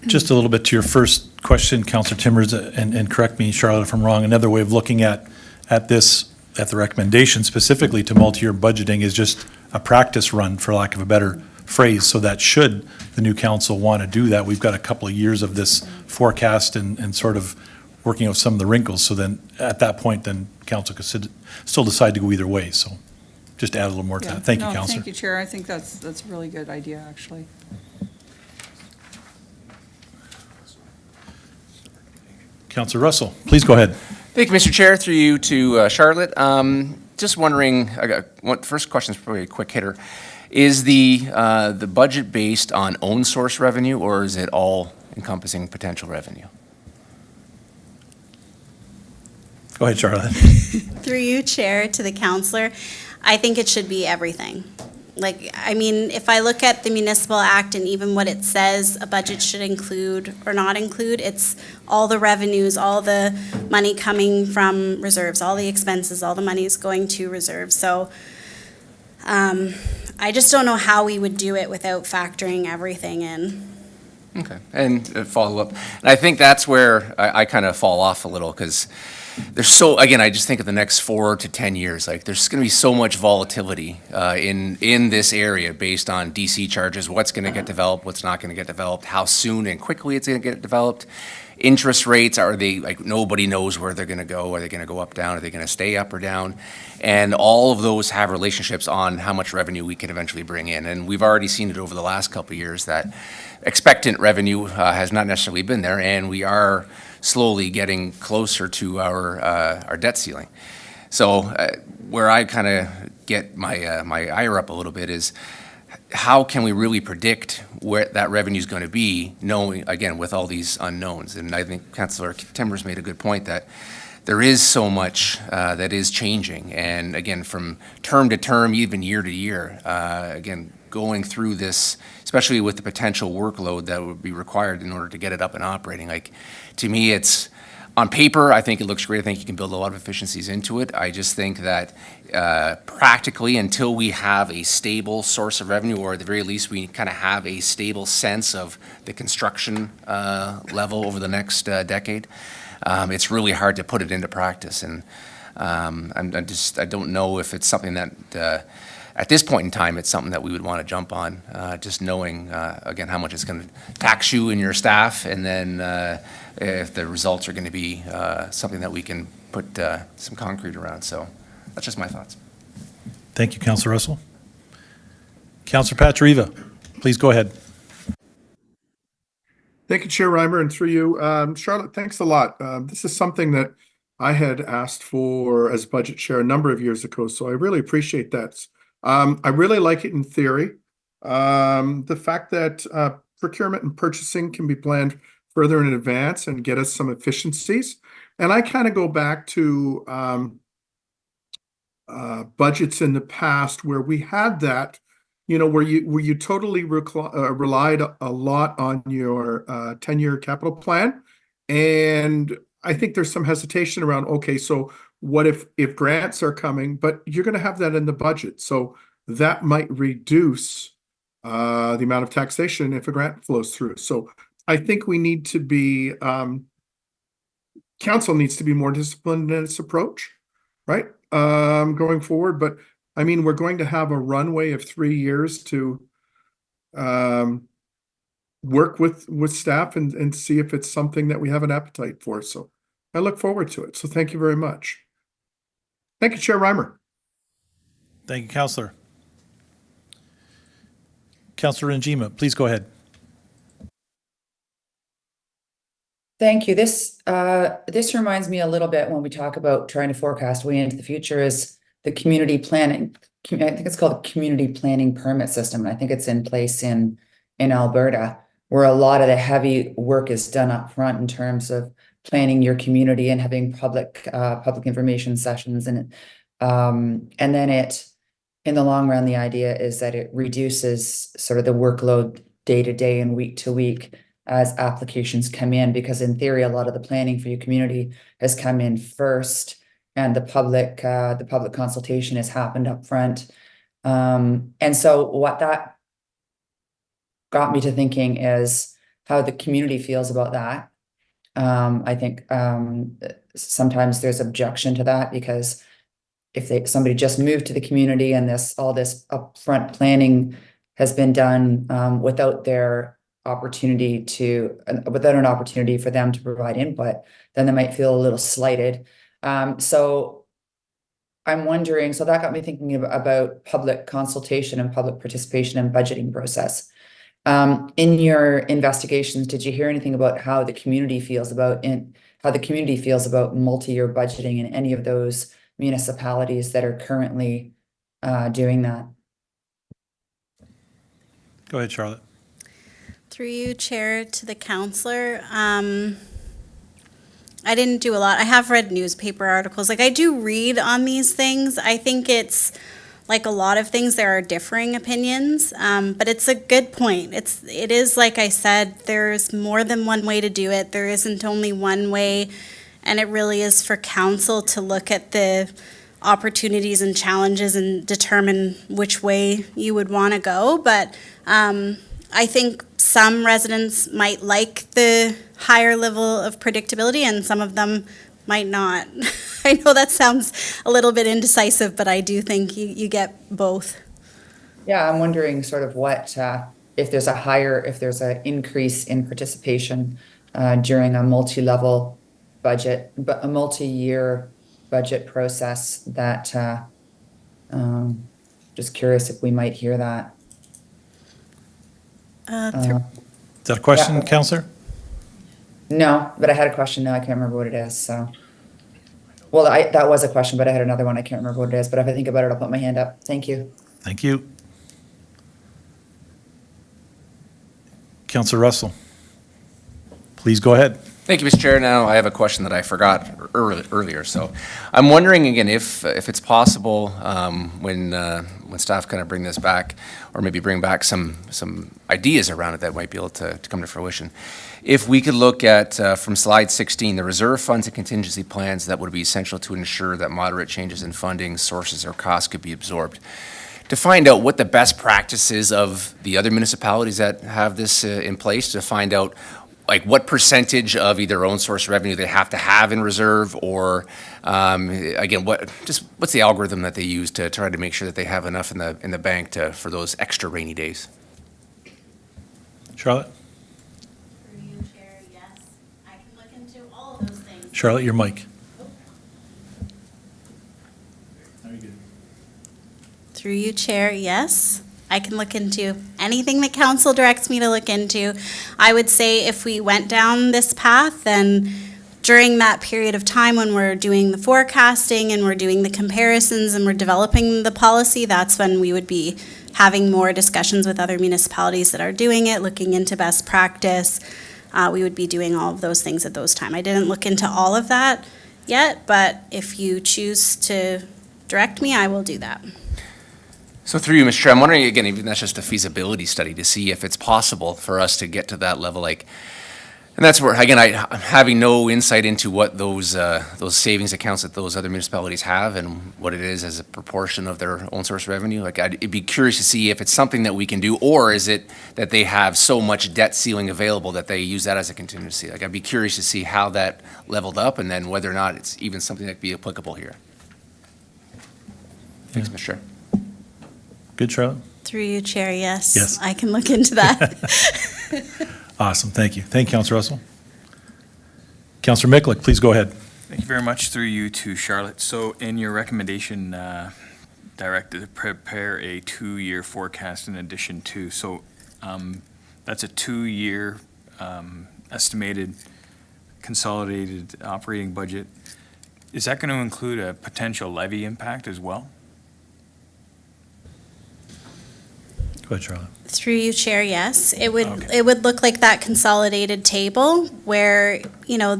Just a little bit to your first question, Councillor Timmers, and correct me, Charlotte, if I'm wrong. Another way of looking at this, at the recommendation specifically to multi-year budgeting, is just a practice run, for lack of a better phrase, so that should the new council want to do that, we've got a couple of years of this forecast and sort of working out some of the wrinkles. So then, at that point, then council could still decide to go either way. So just add a little more to Yeah. that. Thank you, No, Councillor. Thank you, Chair. I think that's a really good idea, actually. Councillor Russell, please go ahead. Thank you, Mr. Chair. Through you to Charlotte. Just wondering, first question is probably a quick hitter. Is the budget based on own source revenue, or is it all encompassing potential revenue? Go ahead, Charlotte. Through you, Chair, to the counselor, I think it should be everything. If I look at the Municipal Act and even what it says a budget should include or not include, it's all the revenues, all the money coming from reserves, all the expenses, all the money is going to reserves. So I just don't know how we would do it without factoring everything in. Okay, and follow up. And I think that's where I kind of fall off a little, because again, I just think of the next 4 to 10 years, there's going to be so much volatility in this area based on DC charges, what's going to get developed, what's not going to get developed, how soon and quickly it's going to get developed. Interest rates, nobody knows where they're going to go. Are they going to go up, down? Are they going to stay up or down? And all of those have relationships on how much revenue we can eventually bring in. And we've already seen it over the last couple of years that expectant revenue has not necessarily been there, and we are slowly getting closer to our debt ceiling. So where I kind of get my ire up a little bit is, how can we really predict where that revenue is going to be, knowing, again, with all these unknowns? And I think Councillor Timmers made a good point that there is so much that is changing. And again, from term to term, even year to year, again, going through this, especially with the potential workload that would be required in order to get it up and operating. To me, it's, on paper, I think it looks great. I think you can build a lot of efficiencies into it. I just think that practically, until we have a stable source of revenue, or at the very least, we kind of have a stable sense of the construction level over the next decade, it's really hard to put it into practice. And I don't know if it's something that, at this point in time, it's something that we would want to jump on, just knowing, again, how much it's going to tax you and your staff, and then if the results are going to be something that we can put some concrete around. So that's just my thoughts. Thank you, Councillor Russell. Councillor Patriva, please go ahead. Thank you, Chair Reimer, and through you. Charlotte, thanks a lot. This is something that I had asked for as budget chair a number of years ago, so I really appreciate that. I really like it in theory. The fact that procurement and purchasing can be planned further in advance and get us some efficiencies. And I kind of go back to budgets in the past where we had that, where you totally relied a lot on your 10-year capital plan. And I think there's some hesitation around, okay, so what if grants are coming, but you're going to have that in the budget. So that might reduce the amount of taxation if a grant flows through. So I think we need to be, council needs to be more disciplined in its approach, right? Going forward. But I mean, we're going to have a runway of 3 years to work with staff and see if it's something that we have an appetite for. So I look forward to it. So thank you very much. Thank you, Chair Reimer. Thank you, Counselor. Counselor Njima, please go ahead. Thank you. This reminds me a little bit when we talk about trying to forecast way into the future is the community planning. I think it's called the community planning permit system. And I think it's in place in Alberta, where a lot of the heavy work is done up front in terms of planning your community and having public information sessions. And then in the long run, the idea is that it reduces sort of the workload day to day and week to week as applications come in, because in theory, a lot of the planning for your community has come in first, and the public consultation has happened up front. And so what that got me to thinking is how the community feels about that. I think sometimes there's objection to that, because if somebody just moved to the community and all this upfront planning has been done without an opportunity for them to provide input, then they might feel a little slighted. So I'm wondering, so that got me thinking about public consultation and public participation and budgeting process. In your investigations, did you hear anything about how the community feels about multi-year budgeting in any of those municipalities that are currently doing that? Go ahead, Charlotte. Through you, Chair, to the counselor. I didn't do a lot. I have read newspaper articles. Like, I do read on these things. I think it's like a lot of things, there are differing opinions, but it's a good point. It is, like I said, there's more than one way to do it. There isn't only one way, and it really is for council to look at the opportunities and challenges and determine which way you would want to go. But I think some residents might like the higher level of predictability, and some of them might not. I know that sounds a little bit indecisive, but I do think you get both. Yeah, I'm wondering sort of what, if there's an increase in participation during a multi-level budget, but a multi-year budget process, that just curious if we might hear that. Is that a question, Yeah. Counselor? No, but I had a question now. I can't remember what it is. So, well, that was a question, but I had another one. I can't remember what it is. But if I think about it, I'll put my hand up. Thank you. Thank you. Counselor Russell, please go ahead. Thank you, Mr. Chair. Now, I have a question that I forgot earlier. So I'm wondering again if it's possible when staff kind of bring this back, or maybe bring back some ideas around it that might be able to come to fruition. If we could look at, from slide 16, the reserve funds and contingency plans that would be essential to ensure that moderate changes in funding sources or costs could be absorbed. To find out what the best practices of the other municipalities that have this in place, to find out like what percentage of either own source revenue they have to have in reserve, or again, what's the algorithm that they use to try to make sure that they have enough in the bank for those extra rainy days? Charlotte? Through you, Chair, yes. I can look into all of those things. Charlotte, your mic. Through you, Chair, yes. I can look into anything that council directs me to look into. I would say if we went down this path, then during that period of time when we're doing the forecasting and we're doing the comparisons and we're developing the policy, that's when we would be having more discussions with other municipalities that are doing it, looking into best practice. We would be doing all of those things at those time. I didn't look into all of that yet, but if you choose to direct me, I will do that. So through you, Mr. Chair, I'm wondering again, even that's just a feasibility study to see if it's possible for us to get to that level, and that's where, again, I'm having no insight into what those savings accounts that those other municipalities have and what it is as a proportion of their own source revenue. I'd be curious to see if it's something that we can do, or is it that they have so much debt ceiling available that they use that as a contingency? I'd be curious to see how that leveled up, and then whether or not it's even something that could be applicable here. Thanks, Mr. Chair. Good, Charlotte. Through you, Chair, yes. Yes. I can look into that. Awesome, thank you. Thank you, Counselor Russell. Counselor Miklick, please go ahead. Thank you very much, through you to Charlotte. So in your recommendation, directed to prepare a 2-year forecast in addition to, so that's a 2-year estimated consolidated operating budget. Is that going to include a potential levy impact as well? Go ahead, Charlotte. Through you, Chair, yes. It would, Okay. it would look like that consolidated table where, you know,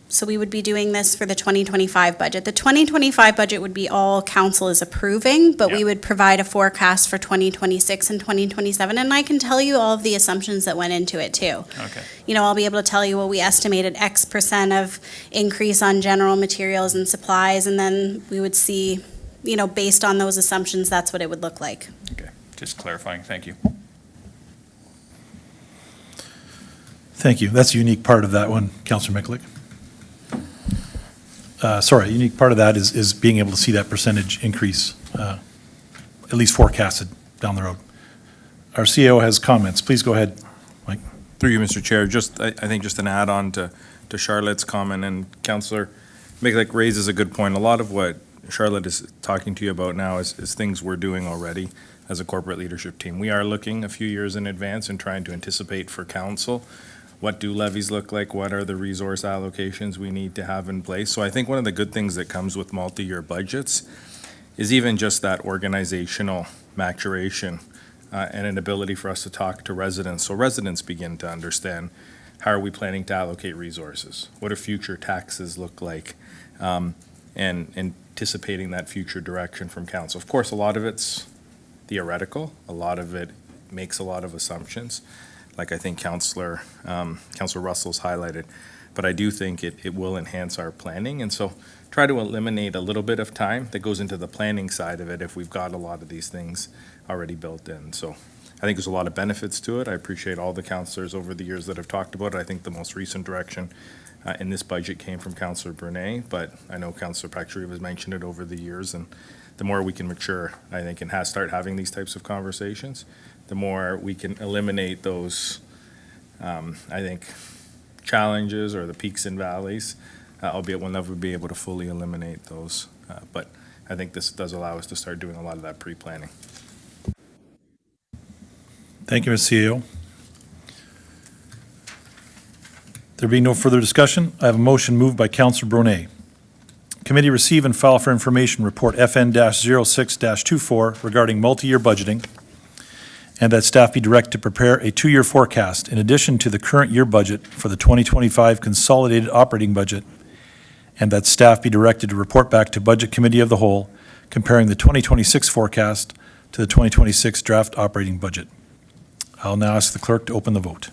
so we would be doing this for the 2025 budget. The 2025 budget would be all council is approving, but we Yeah. would provide a forecast for 2026 and 2027. And I can tell you all of the assumptions that went into it too. Okay. You know, I'll be able to tell you, well, we estimated X percent of increase on general materials and supplies, and then we would see, you know, based on those assumptions, that's what it would look like. Okay, just clarifying, thank you. Thank you. That's a unique part of that one, Counselor Miklick. Sorry, a unique part of that is being able to see that percentage increase, at least forecasted down the road. Our CEO has comments. Please go ahead, Mike. Through you, Mr. Chair, I think just an add-on to Charlotte's comment, and Councillor Miklick raises a good point. A lot of what Charlotte is talking to you about now is things we're doing already as a corporate leadership team. We are looking a few years in advance and trying to anticipate for council. What do levies look like? What are the resource allocations we need to have in place? So I think one of the good things that comes with multi-year budgets is even just that organizational maturation and an ability for us to talk to residents. So residents begin to understand, how are we planning to allocate resources? What do future taxes look like? And anticipating that future direction from council. Of course, a lot of it's theoretical. A lot of it makes a lot of assumptions, like I think Councillor Russell's highlighted. But I do think it will enhance our planning, and so try to eliminate a little bit of time that goes into the planning side of it if we've got a lot of these things already built in. So I think there's a lot of benefits to it. I appreciate all the councillors over the years that have talked about it. I think the most recent direction in this budget came from Councillor Brunet, but I know Councillor Patrick has mentioned it over the years, and the more we can mature, I think, and start having these types of conversations, the more we can eliminate those, I think, challenges or the peaks and valleys, albeit we'll never be able to fully eliminate those. But I think this does allow us to start doing a lot of that pre-planning. Thank you, Ms. CEO. There being no further discussion, I have a motion moved by Councillor Brunet. Committee receive and file for information report FN-06-24 regarding multi-year budgeting, and that staff be directed to prepare a 2-year forecast in addition to the current year budget for the 2025 consolidated operating budget, and that staff be directed to report back to Budget Committee of the Whole, comparing the 2026 forecast to the 2026 draft operating budget. I'll now ask the clerk to open the vote.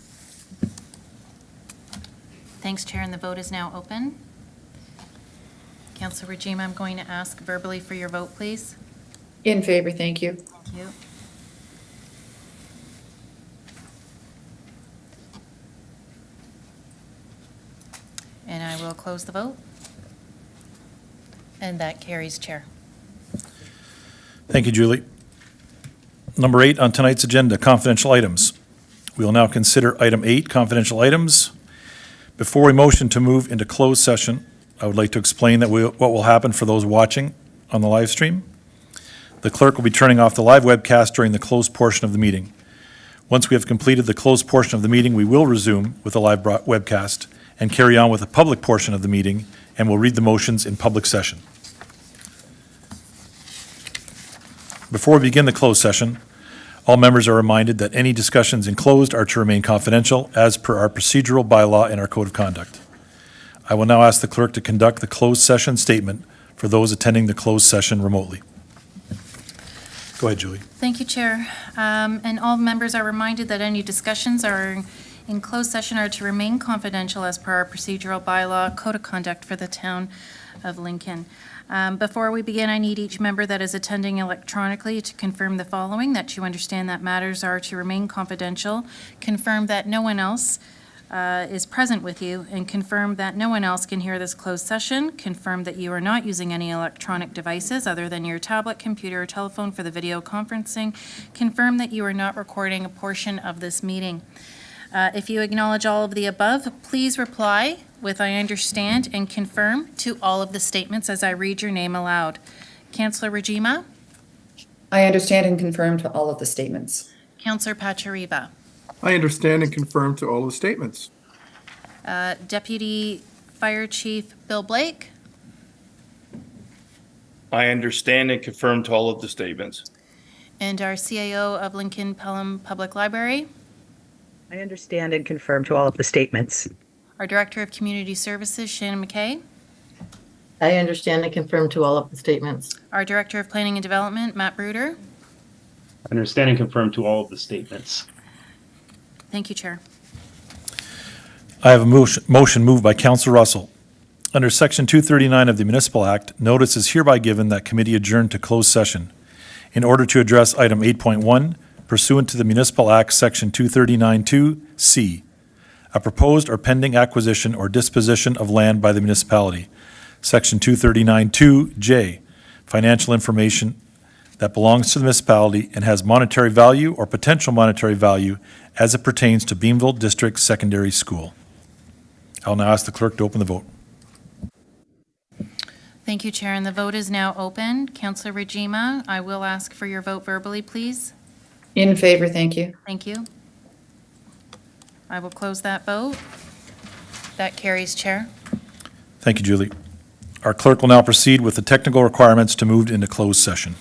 Thanks, Chair, and the vote is now open. Councillor Regime, I'm going to ask verbally for your vote, please. In favor, thank you. Thank you. And I will close the vote. And that carries, Chair. Thank you, Julie. Number 8 on tonight's agenda, confidential items. We will now consider item 8, confidential items. Before we motion to move into closed session, I would like to explain that what will happen for those watching on the live stream. The clerk will be turning off the live webcast during the closed portion of the meeting. Once we have completed the closed portion of the meeting, we will resume with the live webcast and carry on with the public portion of the meeting, and we'll read the motions in public session. Before we begin the closed session, all members are reminded that any discussions in closed are to remain confidential as per our procedural bylaw and our code of conduct. I will now ask the clerk to conduct the closed session statement for those attending the closed session remotely. Go ahead, Julie. Thank you, Chair. And all members are reminded that any discussions are in closed session are to remain confidential as per our procedural bylaw, code of conduct for the town of Lincoln. Before we begin, I need each member that is attending electronically to confirm the following: that you understand that matters are to remain confidential, confirm that no one else is present with you, and confirm that no one else can hear this closed session. Confirm that you are not using any electronic devices other than your tablet, computer, or telephone for the video conferencing. Confirm that you are not recording a portion of this meeting. If you acknowledge all of the above, please reply with "I understand" and confirm to all of the statements as I read your name aloud. Councillor Rajima, I understand and confirm to all of the statements. Councillor Pachariba, I understand and confirm to all the statements. Deputy Fire Chief Bill Blake, I understand and confirm to all of the statements. and our CAO of Lincoln Pelham Public Library, I understand and confirm to all of the statements. our Director of Community Services, Shannon McKay, I understand and confirm to all of the statements. our Director of Planning and Development, Matt Bruder. I understand and confirm to all of the statements. Thank you, Chair. I have a motion moved by Councillor Russell. Under Section 239 of the Municipal Act, notice is hereby given that committee adjourn to closed session in order to address item 8.1 pursuant to the Municipal Act, Section 239(2)(c), a proposed or pending acquisition or disposition of land by the municipality. Section 239(2)(j), financial information that belongs to the municipality and has monetary value or potential monetary value as it pertains to Beamville District Secondary School. I'll now ask the clerk to open the vote. Thank you, Chair, and the vote is now open. Councillor Rajima, I will ask for your vote verbally, please. In favor, thank you. Thank you. I will close that vote. That carries, Chair. Thank you, Julie. Our clerk will now proceed with the technical requirements to move into closed session.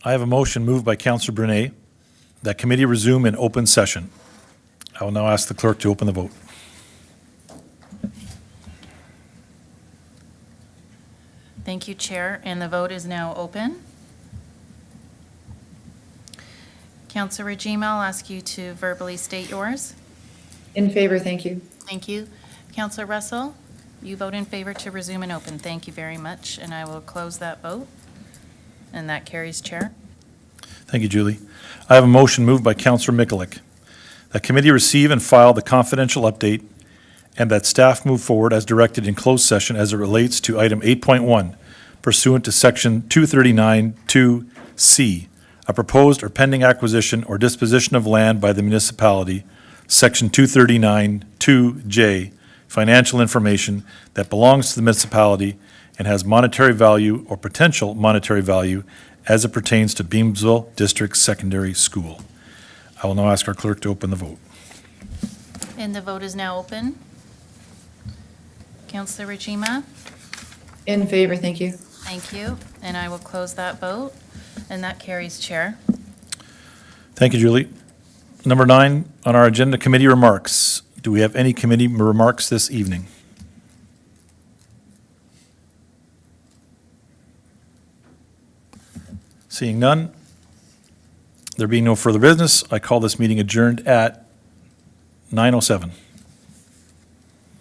I have a motion moved by Counselor Brunei that committee resume in open session. I will now ask the clerk to open the vote. Thank you, Chair, and the vote is now open. Councillor Regima, I'll ask you to verbally state yours. In favor, thank you. Thank you. Councillor Russell, you vote in favor to resume and open. Thank you very much, and I will close that vote. And that carries, Chair. Thank you, Julie. I have a motion moved by Counselor Mikulik that committee receive and file the confidential update and that staff move forward as directed in closed session as it relates to item 8.1 pursuant to section 239-2C, a proposed or pending acquisition or disposition of land by the municipality, section 239-2J, financial information that belongs to the municipality and has monetary value or potential monetary value as it pertains to Beamsville District Secondary School. I will now ask our clerk to open the vote. And the vote is now open. Councillor Regima, In favor, thank you. thank you, and I will close that vote, and that carries, Chair. Thank you, Julie. Number 9 on our agenda, committee remarks. Do we have any committee remarks this evening? Seeing none, there being no further business, I call this meeting adjourned at 9:07.